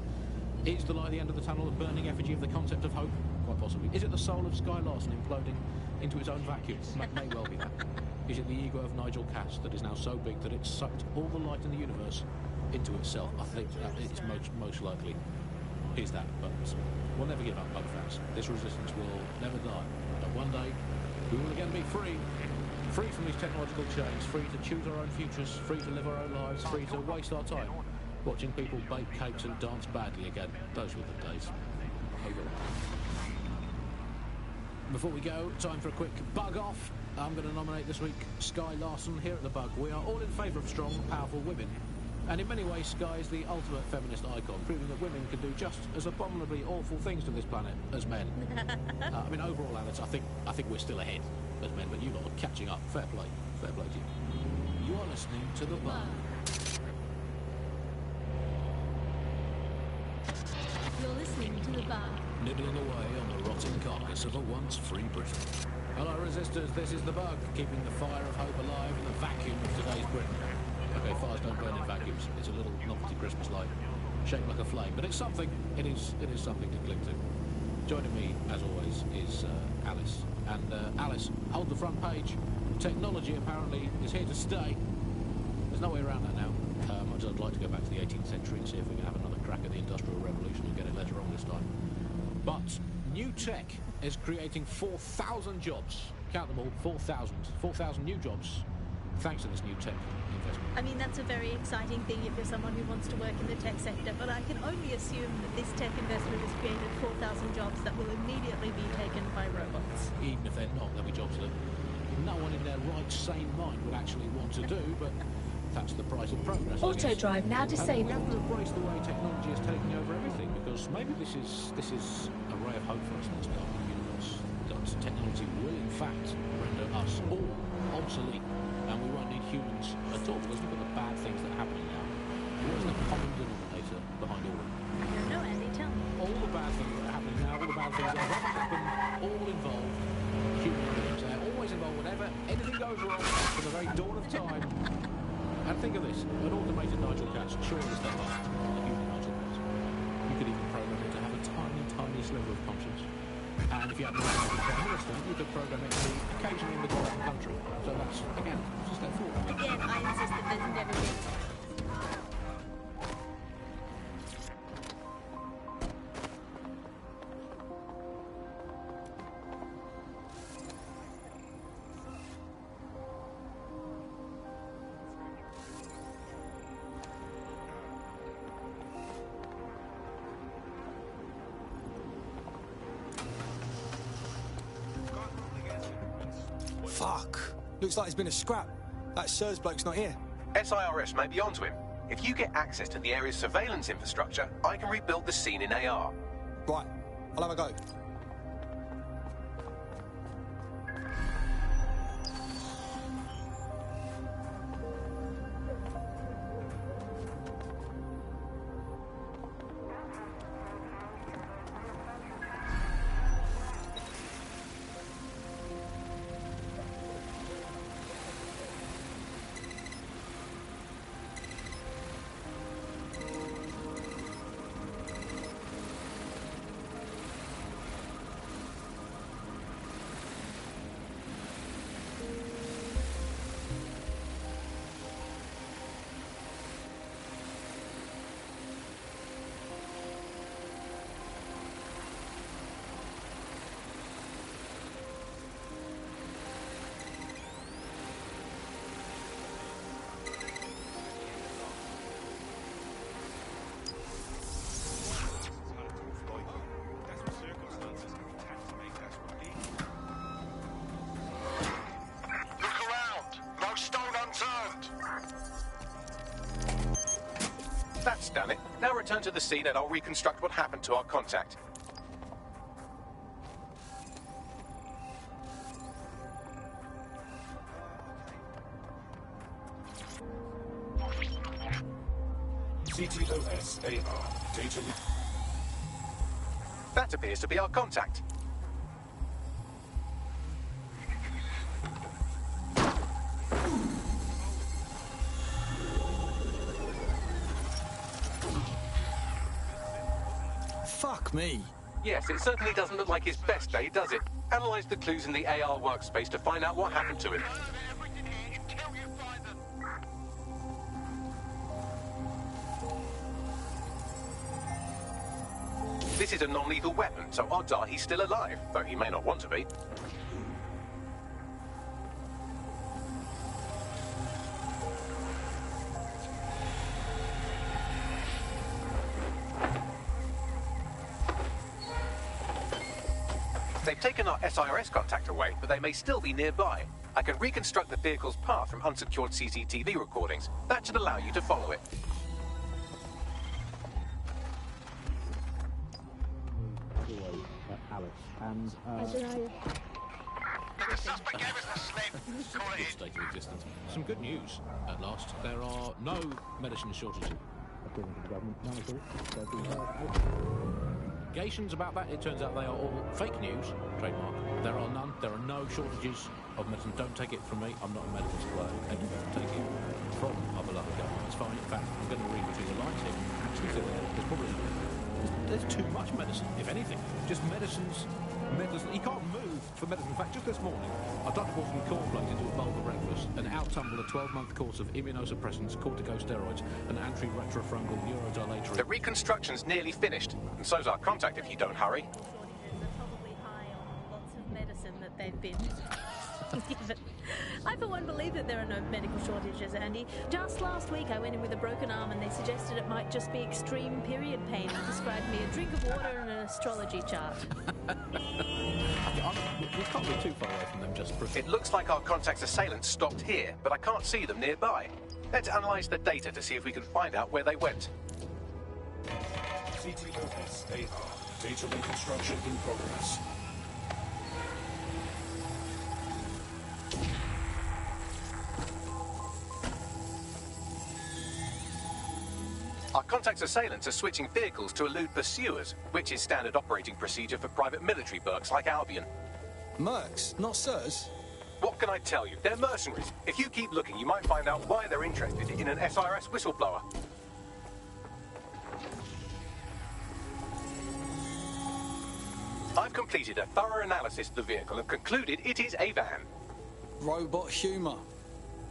Is the light at the end of the tunnel a burning effigy of the concept of hope? Quite possibly. Is it the soul of Sky Larson imploding into its own vacuum? May well be that. Is it the ego of Nigel Cass that is now so big that it's sucked all the light in the universe into itself? I think that it's most likely is that, but we'll never give up, Bug fans. This resistance will never die. But one day, we will again be free. Free from these technological chains, free to choose our own futures, free to live our own lives, free to waste our time watching people bake cakes and dance badly again. Those were the days. Before we go, time for a quick bug off. I'm going to nominate this week Sky Larson here at The Bug. We are all in favour of strong, powerful women. And in many ways, Sky is the ultimate feminist icon, proving that women can do just as abominably awful things to this planet as men. I mean, overall, Alex, I think we're still ahead. men, but you lot are catching up. Fair play to you. You are listening to The Bug. You're listening to The Bug. Nibbling away on the rotting carcass of a once free Britain. Hello, resistors, this is The Bug, keeping the fire of hope alive in the vacuum of today's Britain. Okay, fires don't burn in vacuums. It's a little novelty Christmas light, shaped like a flame, but it's something. It is something to cling to. Joining me, as always, is Alice. And Alice, hold the front page. Technology apparently is here to stay. There's no way around that now. I'd like to go back to the 18th century and see if we can have another crack at the Industrial Revolution and get it later on this time. But new tech is creating 4,000 jobs. Count them all, 4,000 new jobs, thanks to this new tech investment. I mean, that's a very exciting thing if you're someone who wants to work in the tech sector, but I can only assume that this tech investment has created 4,000 jobs that will immediately be taken by robots. Even if they're not, there'll be jobs that no one in their right, sane mind would actually want to do, but that's the price of progress. Auto drive now disabled. We have to embrace the way technology is taking over everything, because maybe this is a ray of hope for us in this dark universe. That technology will, in fact, render us all obsolete, and we won't need humans at all, because look at the bad things that are happening now. What's the common denominator behind all of them? I don't know, Andy, tell me. All the bad things that are happening now, all the bad things that have ever happened, all involve human beings. They always involve whenever anything goes wrong from the very dawn of time. And think of this, an automated Nigel Catch, sure as they are, a human Nigel Catch. You could even program it to have a tiny, tiny sliver of conscience. And if you had an automated Prime Minister, you could program it to be occasionally in the developing country. So that's, again, just a step forward. Again, I insist that there's never been. Fuck. Looks like there's been a scrap. That Sirs bloke's not here. SIRS may be onto him. If you get access to the area's surveillance infrastructure, I can rebuild the scene in AR. Right. I'll have a go. That's done it. Now return to the scene and I'll reconstruct what happened to our contact. CTOS-AR data. That appears to be our contact. Fuck me. Yes, it certainly doesn't look like his best day, does it? Analyze the clues in the AR workspace to find out what happened to him. This is a non-lethal weapon, so odds are he's still alive, though he may not want to be. They've taken our SIRS contact away, but they may still be nearby. I can reconstruct the vehicle's path from unsecured CCTV recordings. That should allow you to follow it. Alex, and suspect gave us the slip. Call it in. State of existence. Some good news. At last, there are no medicine shortages. According to the government, none at all. Allegations about that, it turns out they are all fake news. Trademark. There are none. There are no shortages of medicine. Don't take it from me. I'm not a medical expert. Take it from our beloved government. It's fine. In fact, I'm going to read between the lines here. Actually, there's probably there's too much medicine, if anything. Just medicines. You can't move for medicine. In fact, just this morning, our doctor brought some cornflakes into a bowl for breakfast and out-tumbled a 12-month course of immunosuppressants, corticosteroids, and anti-retrofungal neurodilatory. The reconstruction's nearly finished, and so's our contact if you don't hurry. Shortages are probably high on lots of medicine that they've been given. I, for one, believe that there are no medical shortages, Andy. Just last week, I went in with a broken arm, and they suggested it might just be extreme period pain and prescribed me a drink of water and an astrology chart. We can't be too far away from them, just proceed. It looks like our contact's assailants stopped here, but I can't see them nearby. Let's analyze the data to see if we can find out where they went. CTOS AR. Data reconstruction in progress. Our contact's assailants are switching vehicles to elude pursuers, which is standard operating procedure for private military Burks like Albion. Mercs, not sirs. What can I tell you? They're mercenaries. If you keep looking, you might find out why they're interested in an SRS whistleblower. I've completed a thorough analysis of the vehicle and concluded it is a van. Robot humour.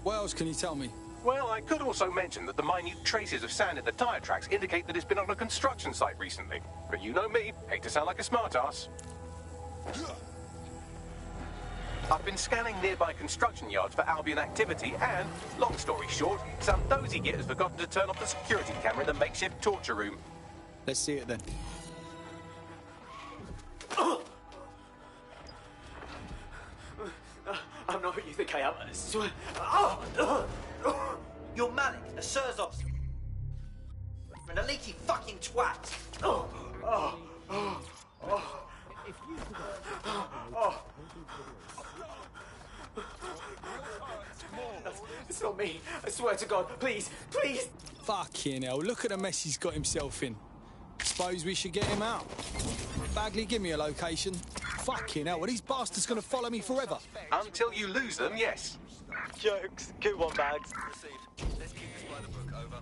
What else can you tell me? Well, I could also mention that the minute traces of sand in the tyre tracks indicate that it's been on a construction site recently. But you know me, hate to sound like a smartass. I've been scanning nearby construction yards for Albion activity and, long story short, some dozy git has forgotten to turn off the security camera in the makeshift torture room. Let's see it then. I'm not who you think I am, I swear. You're Malik, a SIRS officer. And a leaky fucking twat. It's not me. I swear to God. Please, please. Fucking hell, look at the mess he's got himself in. Suppose we should get him out. Bagley, give me a location. Fucking hell, are these bastards going to follow me forever? Until you lose them, yes. Jokes. Good one, Bags. Let's keep this by the book, over.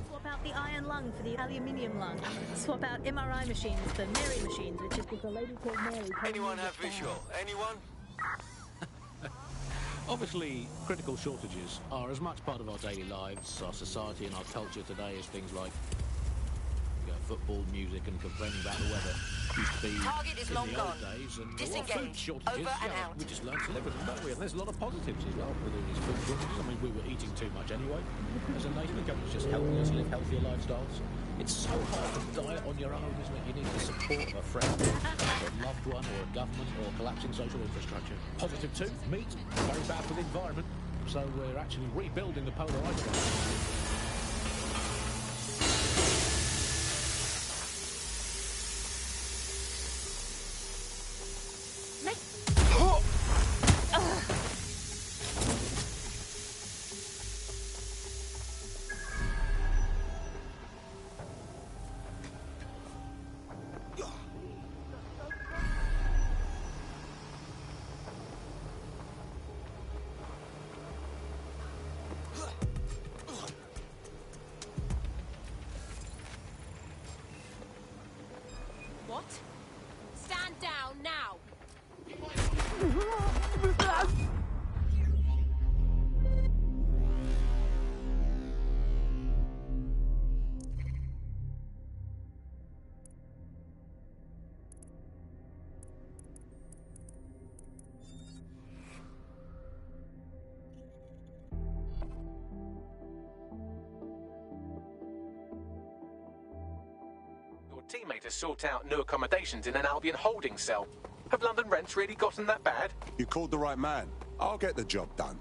Swap out the iron lung for the aluminium lung. Swap out MRI machines for Mary machines, which is because a lady called Mary... Anyone have visual? Anyone? Obviously, critical shortages are as much part of our daily lives, our society and our culture today as things like football, music and complaining about the weather. Used to be Target is in long the gone. old days, and Disengage. food shortages. Over and out. We just learned to live with them, don't we? And there's a lot of positives as well with all these food shortages. I mean, we were eating too much anyway. As a nation, the government's just helping us live healthier lifestyles. It's so hard to diet on your own, isn't it? You need the support of a friend, or a loved one, or a government, or collapsing social infrastructure. Positive too, meat, very bad for the environment. So we're actually rebuilding the polar ice cap. What? Stand down now! Teammate to sort out new accommodations in an Albion holding cell. Have London rents really gotten that bad? You called the right man. I'll get the job done.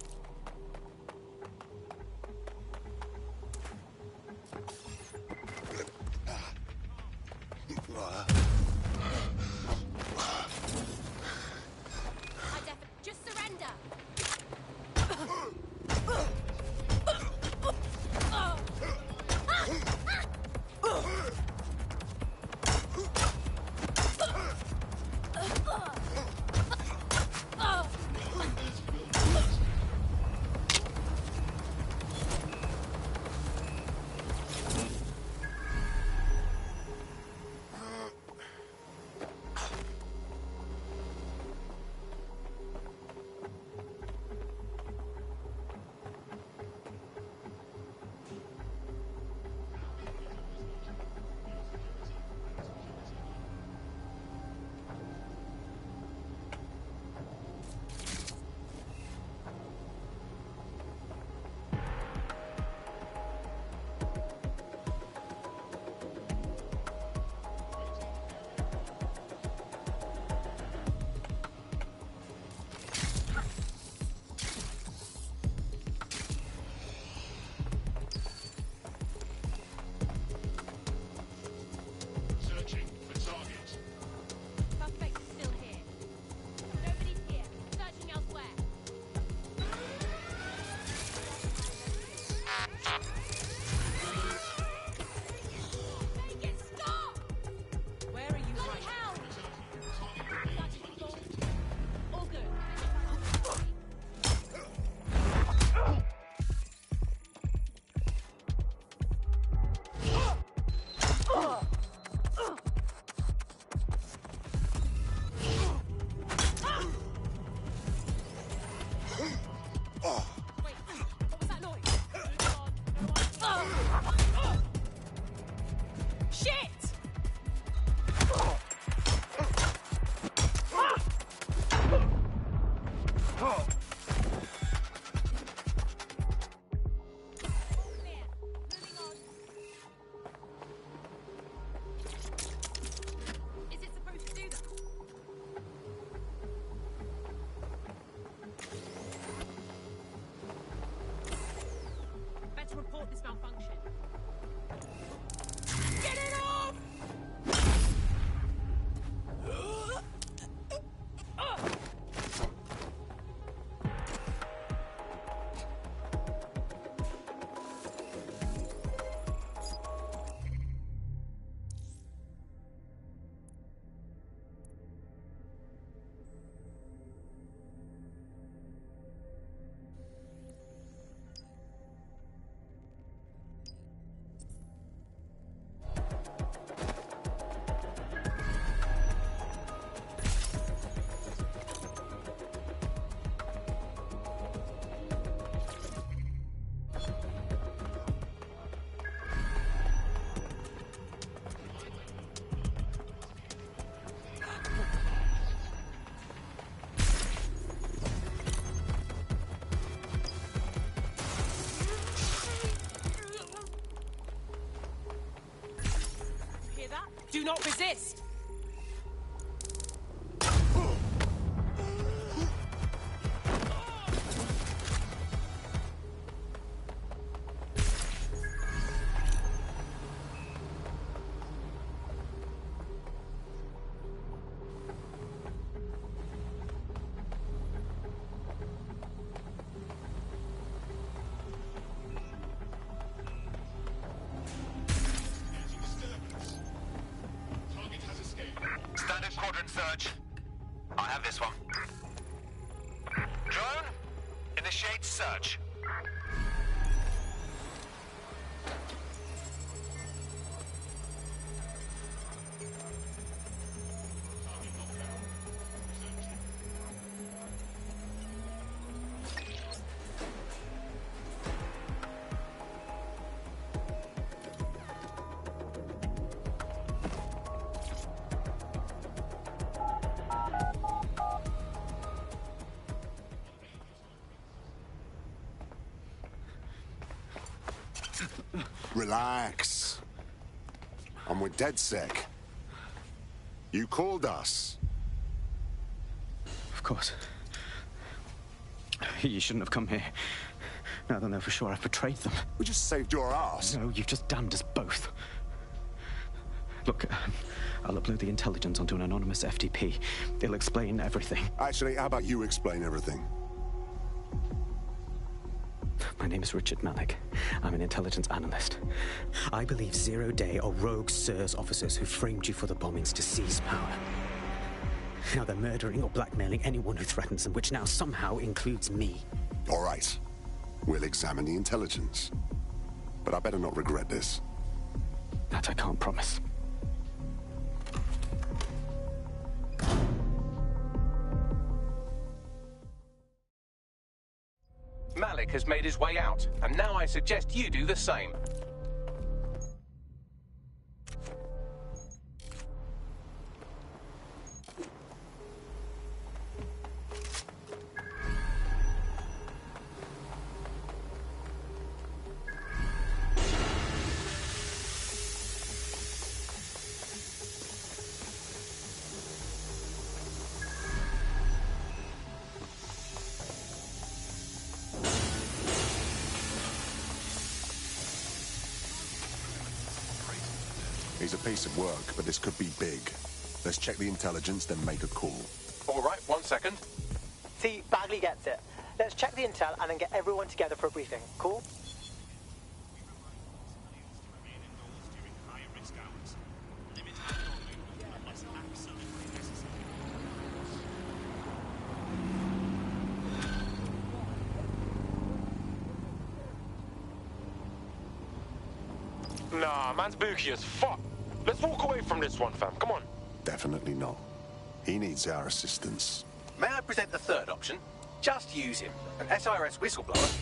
Just Wait, what was that noise? Shit! Is it supposed to do that? Better report this malfunction. Get it off! Hear that? Do not resist! Standard quadrant search. I have this one. Drone, initiate search. Relax. I'm with DedSec. You called us. Of course. You shouldn't have come here. Now they'll know for sure I've betrayed them. We just saved your ass. No, you've just damned us both. Look, I'll upload the intelligence onto an anonymous FTP. It'll explain everything. Actually, how about you explain everything? My name is Richard Malik. I'm an intelligence analyst. I believe Zero Day are rogue SIRS officers who framed you for the bombings to seize power. Now they're murdering or blackmailing anyone who threatens them, which now somehow includes me. All right. We'll examine the intelligence. But I better not regret this. That I can't promise. Malik has made his way out, and now I suggest you do the same. He's a piece of work, but this could be big. Let's check the intelligence, then make a call. All right, 1 second. See, Bagley gets it. Let's check the intel and then get everyone together for a briefing. Cool? Nah, man's booky as fuck. Let's walk away from this one, fam. Come on. Definitely not. He needs our assistance. May I present the third option? Just use him. An SIRS whistleblower.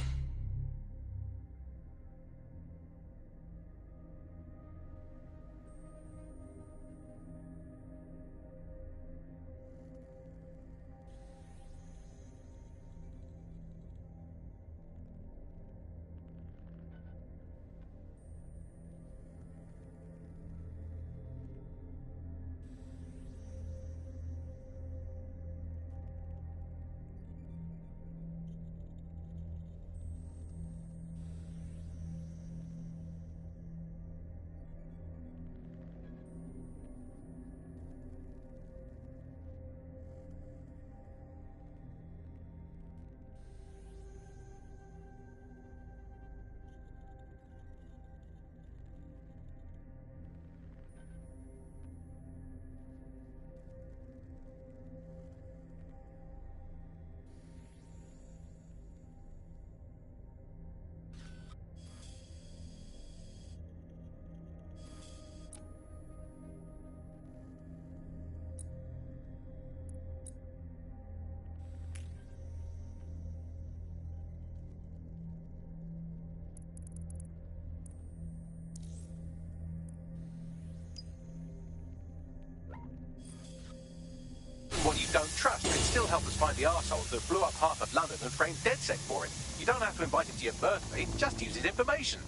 What you don't trust can still help us find the arseholes that blew up half of London and framed DedSec for it. You don't have to invite him to your birthday, just use his information.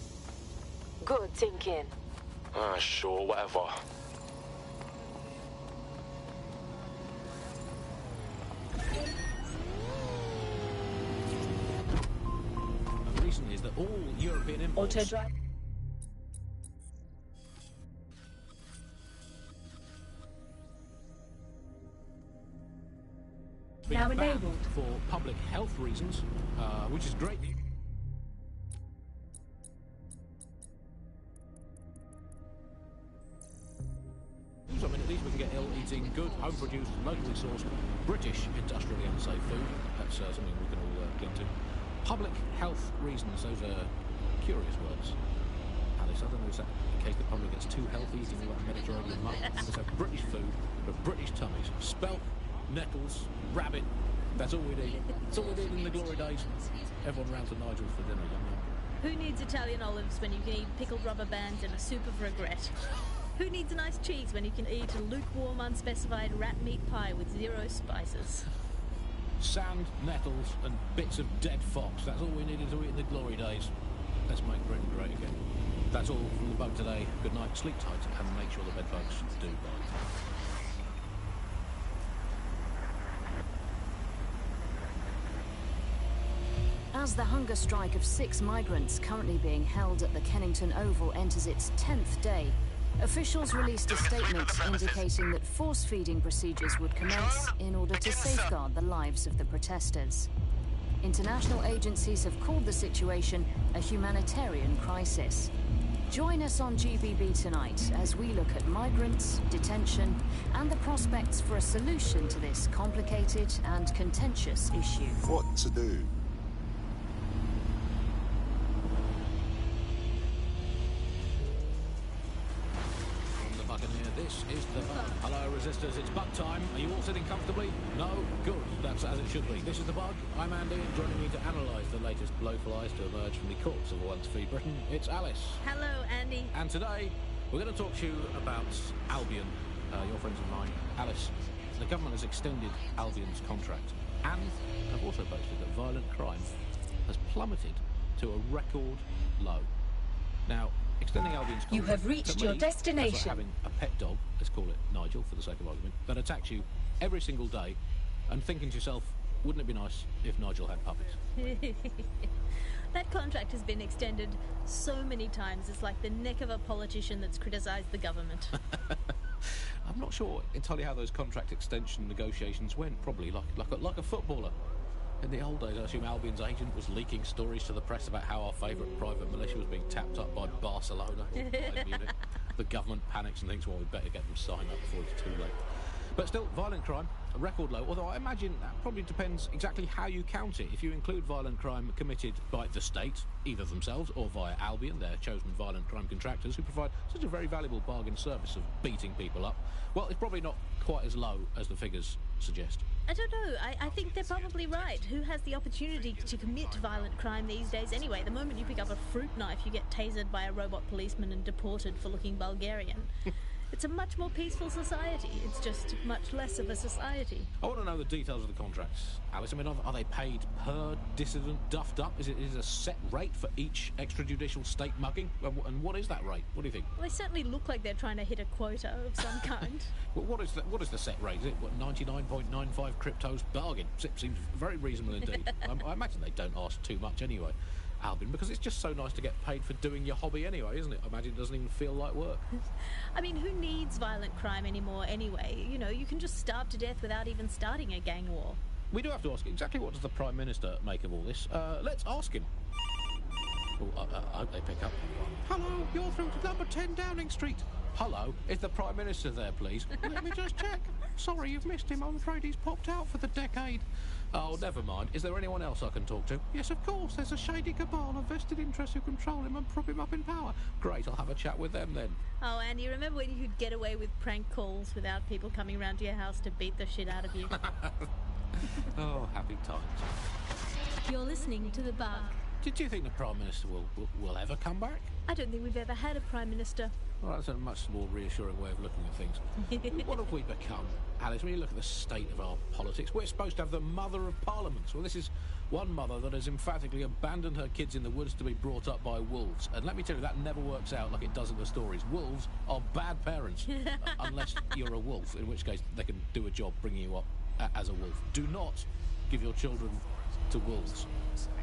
Good thinking. Sure, whatever. The reason is that all European imports... Auto-drive. Now enabled for public health reasons, which is great. I mean, at least we can get ill-eating, good, home-produced, locally sourced, British, industrially unsafe food. That's something we can all cling to. Public health reasons, those are curious words. Alice, I don't know, is that in case the public gets too healthy eating all that Mediterranean mutton? Let's have British food for British tummies. Spelt, nettles, rabbit. That's all we need. That's all we need in the glory days. Everyone round to Nigel's for dinner, young man. Who needs Italian olives when you can eat pickled rubber bands and a soup of regret? Who needs a nice cheese when you can eat a lukewarm, unspecified rat meat pie with 0 spices? Sand, nettles, and bits of dead fox. That's all we needed to eat in the glory days. Let's make Britain great again. That's all from the Bug today. Good night, sleep tight, and make sure the bedbugs do bite. As the hunger strike of 6 migrants currently being held at the Kennington Oval enters its 10th day, officials released a statement indicating that force-feeding procedures would commence in order to safeguard the lives of the protesters. International agencies have called the situation a humanitarian crisis. Join us on GBB tonight as we look at migrants, detention, and the prospects for a solution to this complicated and contentious issue. What to do? This is the Bug. Hello, Resistors, it's Bug time. Are you all sitting comfortably? No? Good. That's as it should be. This is the Bug. I'm Andy, and joining me to analyse the latest blowflies to emerge from the courts of a once-free Britain, it's Alice. Hello, Andy. And today, we're going to talk to you about Albion, your friends of mine. Alice, the government has extended Albion's contract, and have also boasted that violent crime has plummeted to a record low. Now, extending Albion's contract, You have reached your destination. That's like having a pet dog, let's call it Nigel for the sake of argument, that attacks you every single day, and thinking to yourself, wouldn't it be nice if Nigel had puppies? That contract has been extended so many times, it's like the neck of a politician that's criticised the government. I'm not sure entirely how those contract extension negotiations went, probably like a footballer. In the old days, I assume Albion's agent was leaking stories to the press about how our favourite private militia was being tapped up by Barcelona. The government panics and thinks, well, we better get them signed up before it's too late. But still, violent crime, a record low, although I imagine that probably depends exactly how you count it. If you include violent crime committed by the state, either themselves or via Albion, their chosen violent crime contractors who provide such a very valuable bargain service of beating people up, well, it's probably not quite as low as the figures suggest. I don't know. I think they're probably right. Who has the opportunity to commit violent crime these days anyway? The moment you pick up a fruit knife, you get tasered by a robot policeman and deported for looking Bulgarian. It's a much more peaceful society. It's just much less of a society. I want to know the details of the contracts, Alice. I mean, are they paid per dissident duffed up? Is it a set rate for each extrajudicial state mugging? And what is that rate? What do you think? Well, they certainly look like they're trying to hit a quota of some kind. Well, what is the set rate? Is it, 99.95 cryptos bargain? Seems very reasonable indeed. I imagine they don't ask too much anyway, Albion, because it's just so nice to get paid for doing your hobby anyway, isn't it? I imagine it doesn't even feel like work. I mean, who needs violent crime anymore anyway? You know, you can just starve to death without even starting a gang war. We do have to ask, exactly what does the Prime Minister make of all this? Let's ask him. Oh, I hope they pick up. Hello, you're through to number 10 Downing Street. Hello, is the Prime Minister there, please? Let me just check. Sorry, you've missed him. I'm afraid he's popped out for the decade. Oh, never mind. Is there anyone else I can talk to? Yes, of course. There's a shady cabal of vested interests who control him and prop him up in power. Great, I'll have a chat with them then. Oh, and you remember when you could get away with prank calls without people coming round to your house to beat the shit out of you? Oh, happy times. You're listening to The Bug. Did you think the Prime Minister will ever come back? I don't think we've ever had a Prime Minister. Well, that's a much more reassuring way of looking at things. What have we become, Alice? When you look at the state of our politics, we're supposed to have the mother of parliaments. Well, this is one mother that has emphatically abandoned her kids in the woods to be brought up by wolves. And let me tell you, that never works out like it does in the stories. Wolves are bad parents, unless you're a wolf, in which case they can do a job bringing you up as a wolf. Do not give your children to wolves.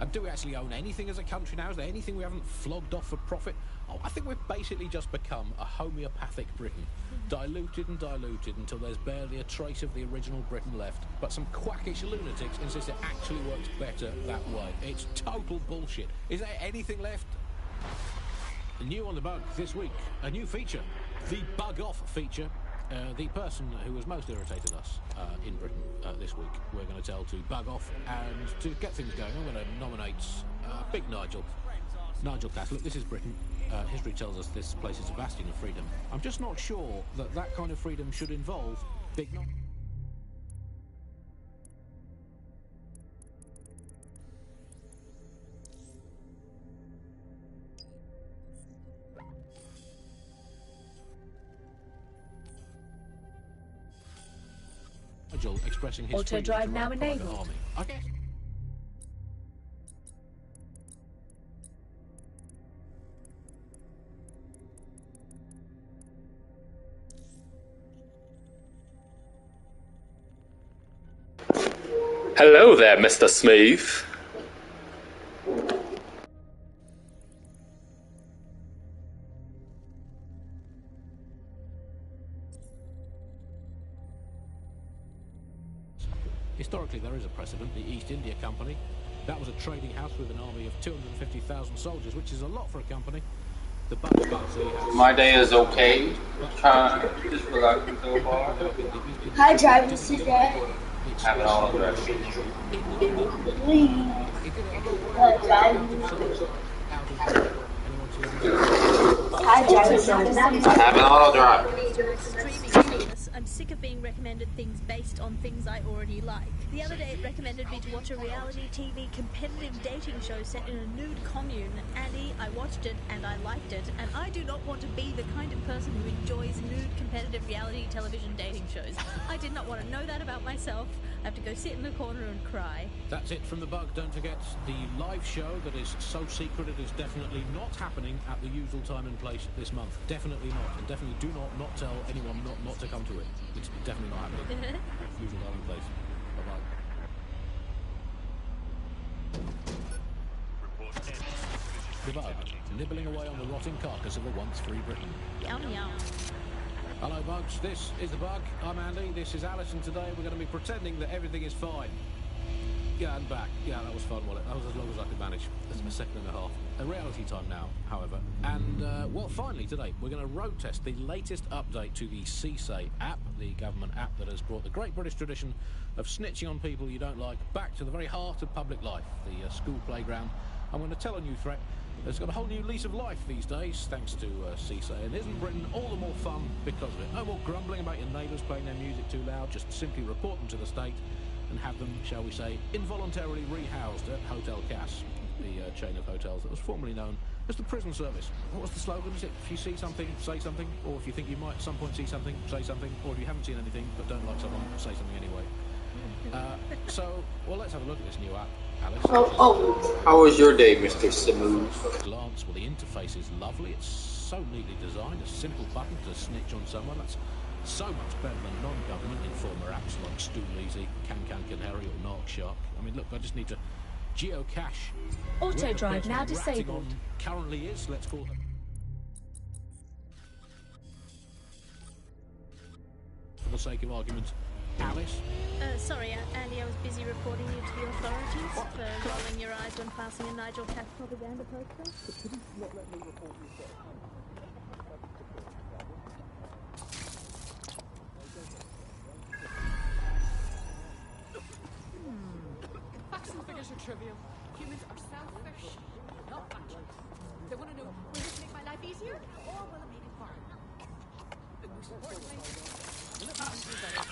And do we actually own anything as a country now? Is there anything we haven't flogged off for profit? Oh, I think we've basically just become a homeopathic Britain. Diluted and diluted until there's barely a trace of the original Britain left. But some quackish lunatics insist it actually works better that way. It's total bullshit. Is there anything left? New on The Bug this week, a new feature. The Bug Off feature. The person who has most irritated us in Britain this week, we're going to tell to bug off, and to get things going, I'm going to nominate Big Nigel. Nigel Cass. Look, this is Britain. History tells us this place is a bastion of freedom. I'm just not sure that that kind of freedom should involve Big Nigel. Expressing his auto drive now enabled. Army. Okay. Hello there, Mr. Smooth. Historically, there is a precedent, the East India Company. That was a trading house with an army of 250,000 soldiers, which is a lot for a company. The Bucks Party has... My day is okay. Just relaxing so far. Hi, driver, sit there. Have it all addressed. Please. Hi, driver. I have an auto drive. I'm sick of being recommended things based on things I already like. The other day it recommended me to watch a reality TV competitive dating show set in a nude commune. Andy, I watched it and I liked it, and I do not want to be the kind of person who enjoys nude competitive reality television dating shows. I did not want to know that about myself. I have to go sit in the corner and cry. That's it from The Bug. Don't forget the live show that is so secret it is definitely not happening at the usual time and place this month. Definitely not. And definitely do not tell anyone not to come to it. It's definitely not happening. Usual time and place. Bye-bye. The Bug, nibbling away on the rotting carcass of a once free Britain. Yum yum. Hello Bugs, this is The Bug. I'm Andy, this is Alice, and today we're going to be pretending that everything is fine. Yeah, and back. Yeah, that was fun, wasn't it? That was as long as I could manage. That's my second and a half. A reality time now, however. And, well, finally today, we're going to road test the latest update to the CSAY app, the government app that has brought the great British tradition of snitching on people you don't like back to the very heart of public life, the school playground. I'm going to tell a new threat that's got a whole new lease of life these days, thanks to CSAY. And isn't Britain all the more fun because of it? No more grumbling about your neighbours playing their music too loud. Just simply report them to the state and have them, shall we say, involuntarily rehoused at Hotel Cass, the chain of hotels that was formerly known as the prison service. What was the slogan? Is it, if you see something, say something? Or if you think you might at some point see something, say something? Or if you haven't seen anything but don't like someone, say something anyway. So, well, let's have a look at this new app, Alice. How was your day, Mr. Smooth? Glance, well, the interface is lovely. It's so neatly designed. A simple button to snitch on someone. That's so much better than non-government informer apps like Stool Easy, Can Canary or Narc Shark. I mean, look, I just need to geocache. Auto drive now disabled. Currently is, let's call her. For the sake of argument, Alice. Sorry, Andy, I was busy reporting you to the authorities for rolling your eyes when passing a Nigel Cass propaganda poster. Could you not let me report you, sir? Facts and figures are trivial. Humans are selfish, not factual. They want to know, will this make my life easier, or will it make it harder? And most importantly, will it make me better?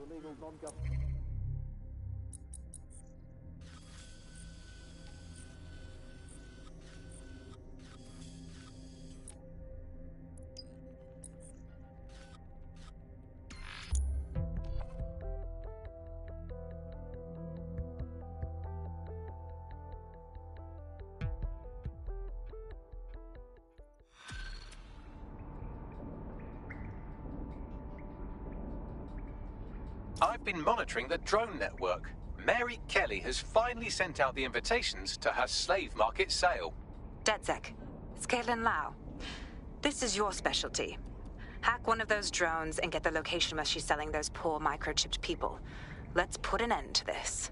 Illegal non-government. I've been monitoring the drone network. Mary Kelly has finally sent out the invitations to her slave market sale. DedSec, it's Caitlin Lau. This is your specialty. Hack one of those drones and get the location where she's selling those poor microchipped people. Let's put an end to this.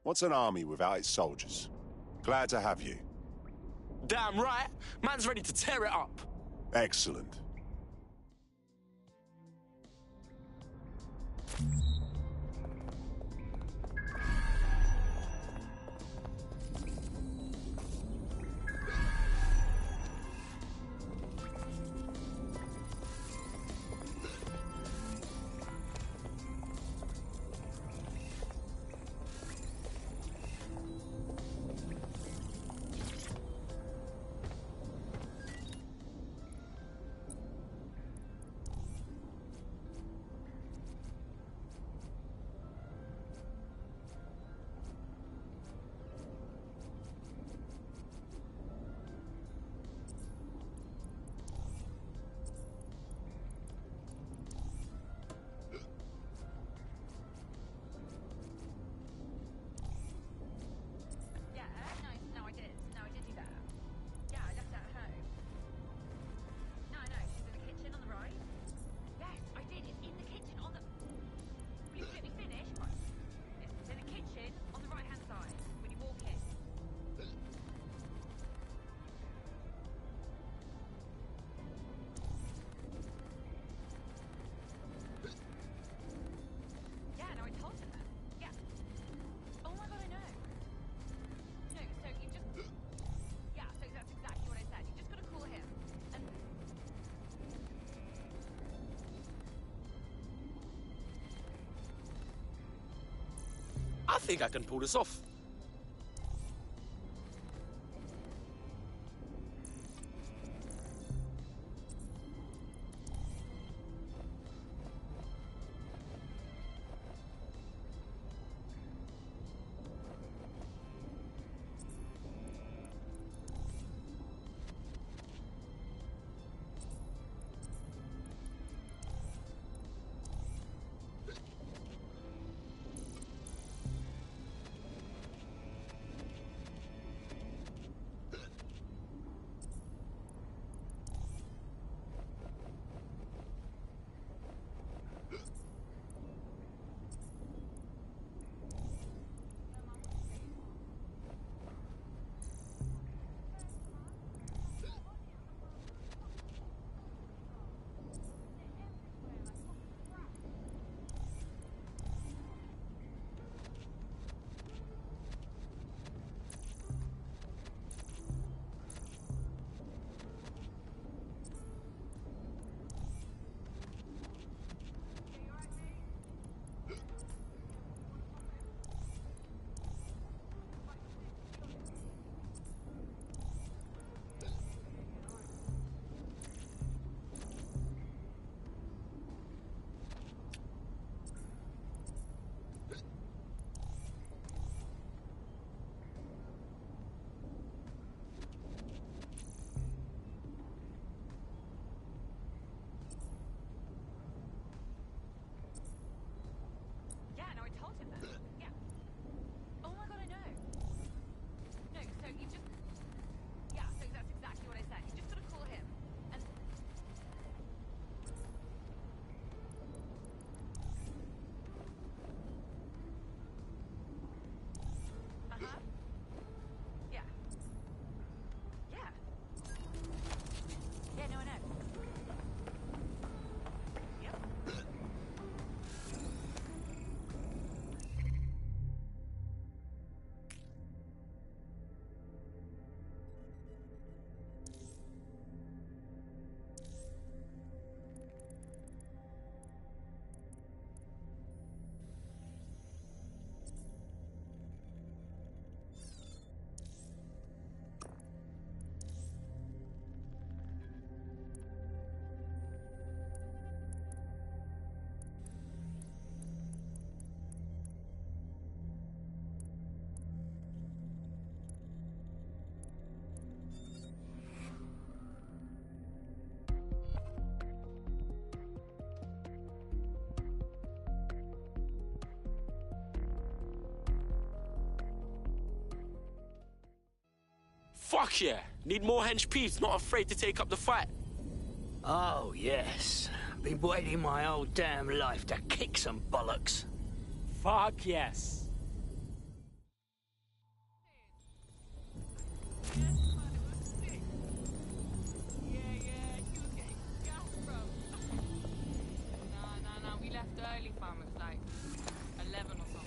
What's an army without its soldiers? Glad to have you. Damn right. Man's ready to tear it up. Excellent. I think I can pull this off. Fuck yeah! Need more hench peeps, not afraid to take up the fight. Oh, yes. Been waiting my whole damn life to kick some bollocks. Fuck yes. No, we left early, fam. It's like 11 or something.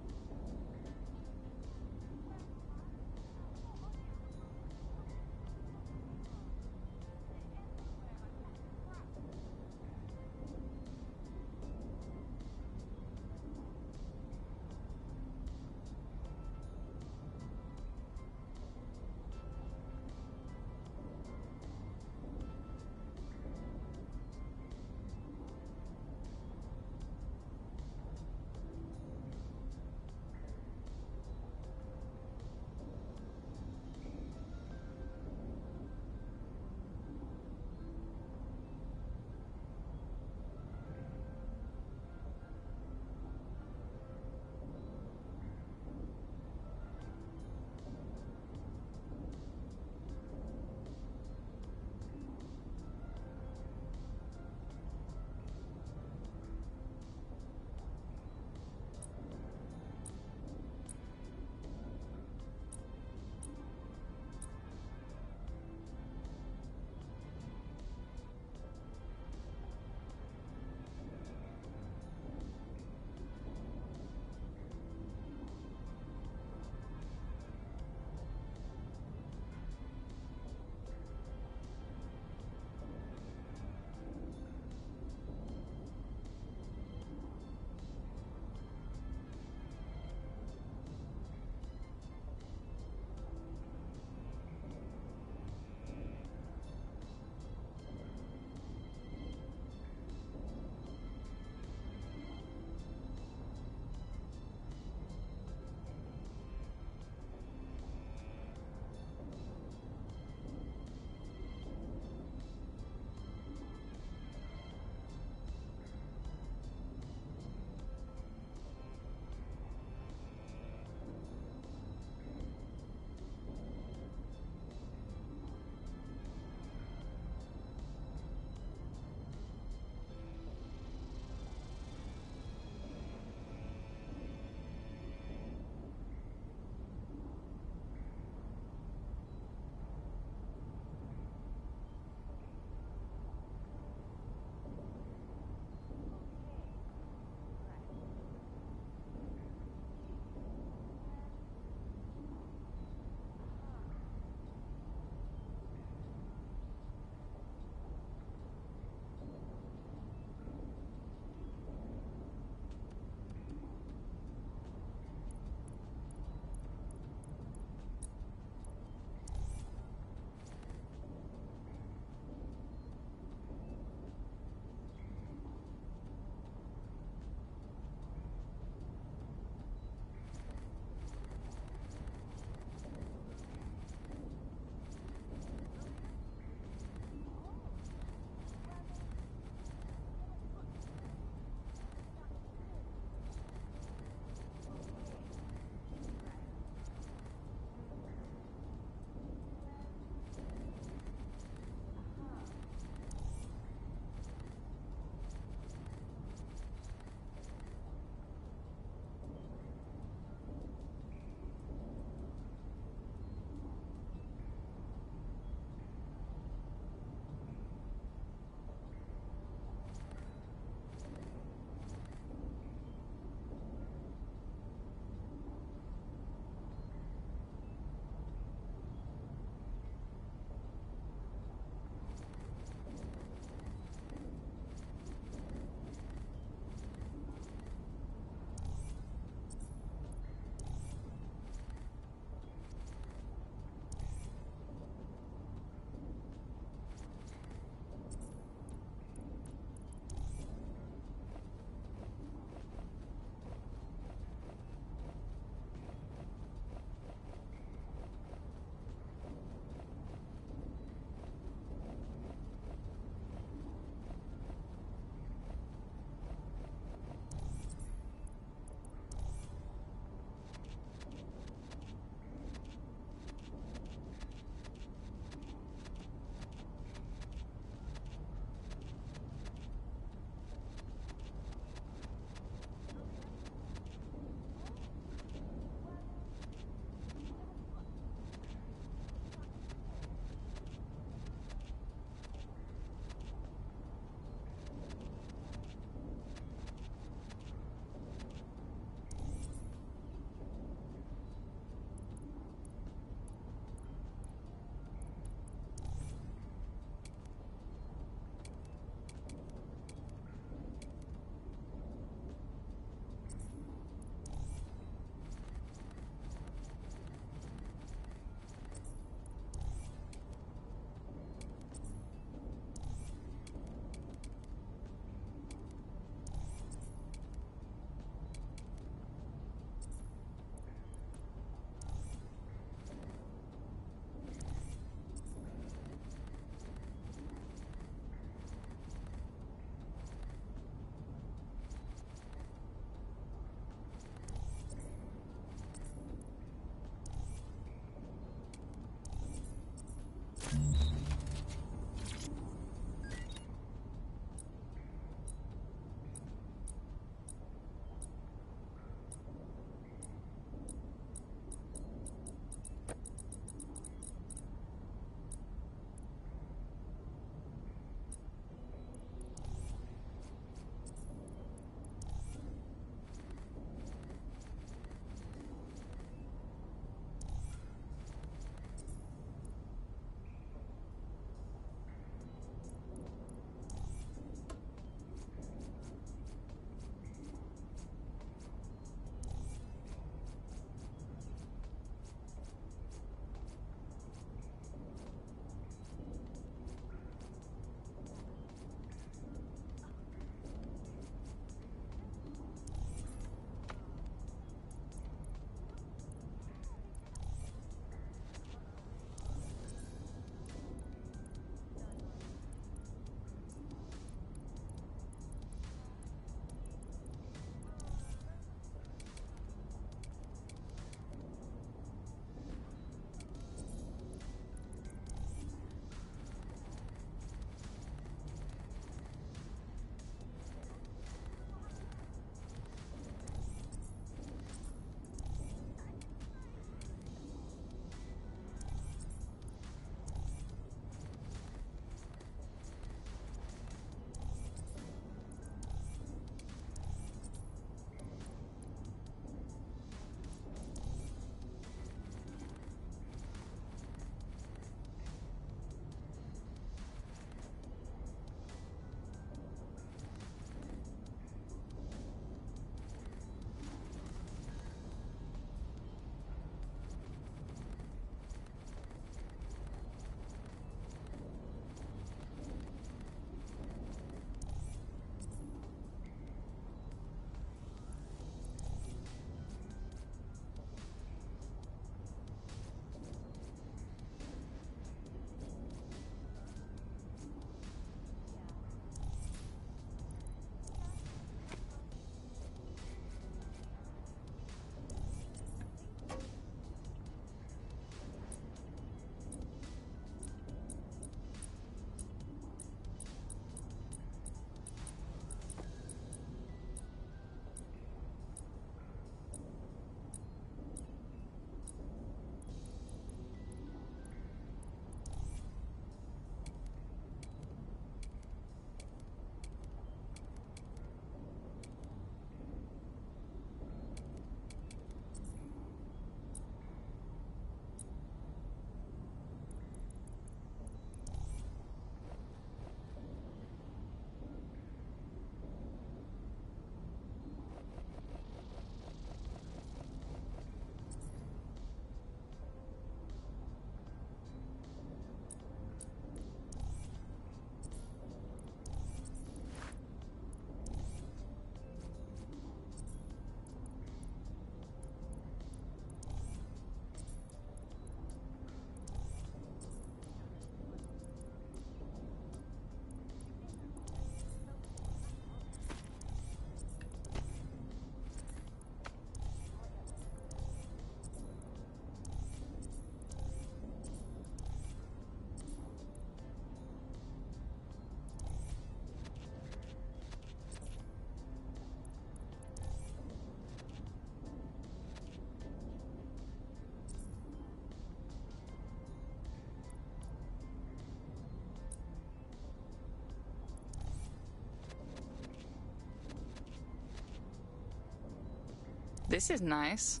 This is nice.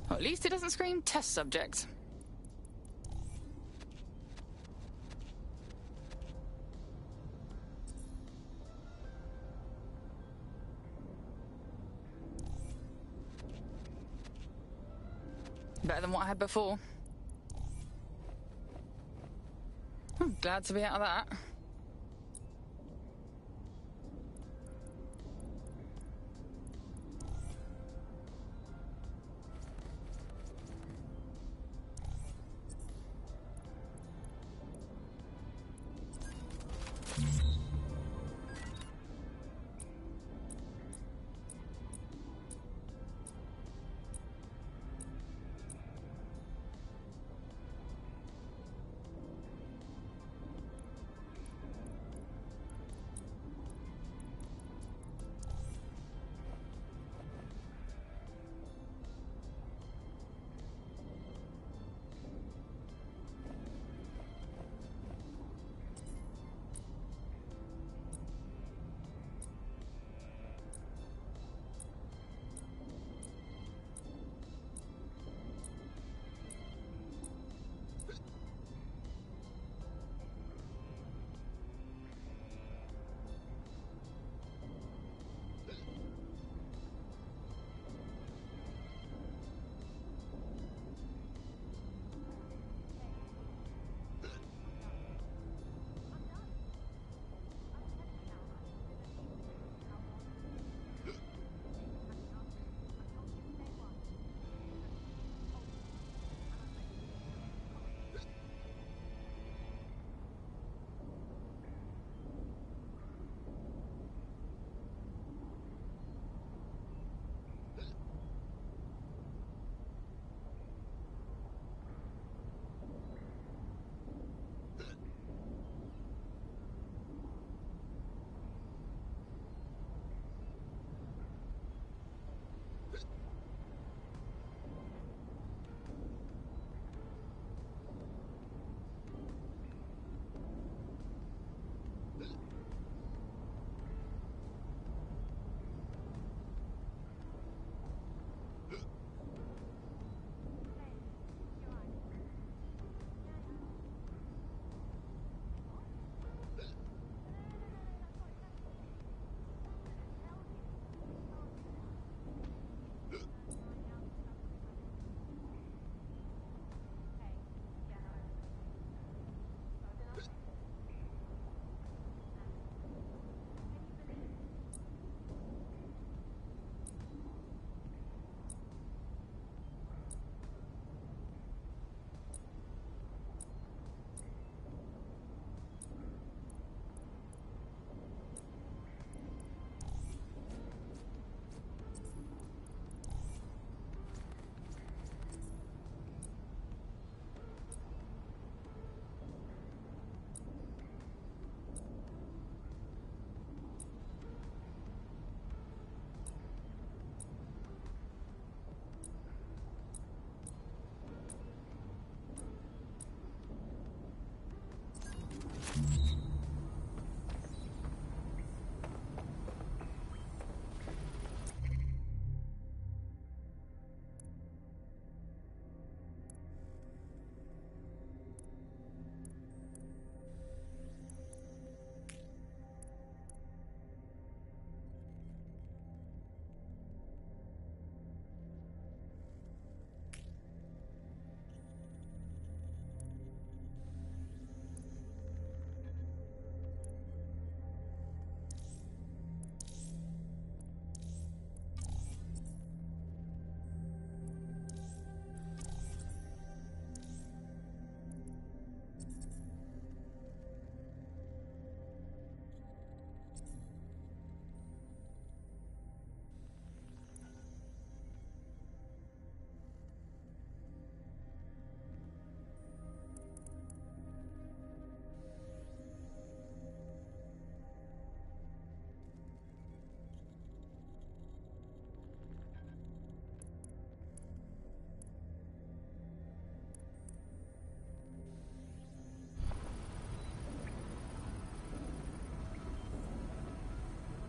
Well, at least it doesn't scream test subject. Better than what I had before. I'm glad to be out of that.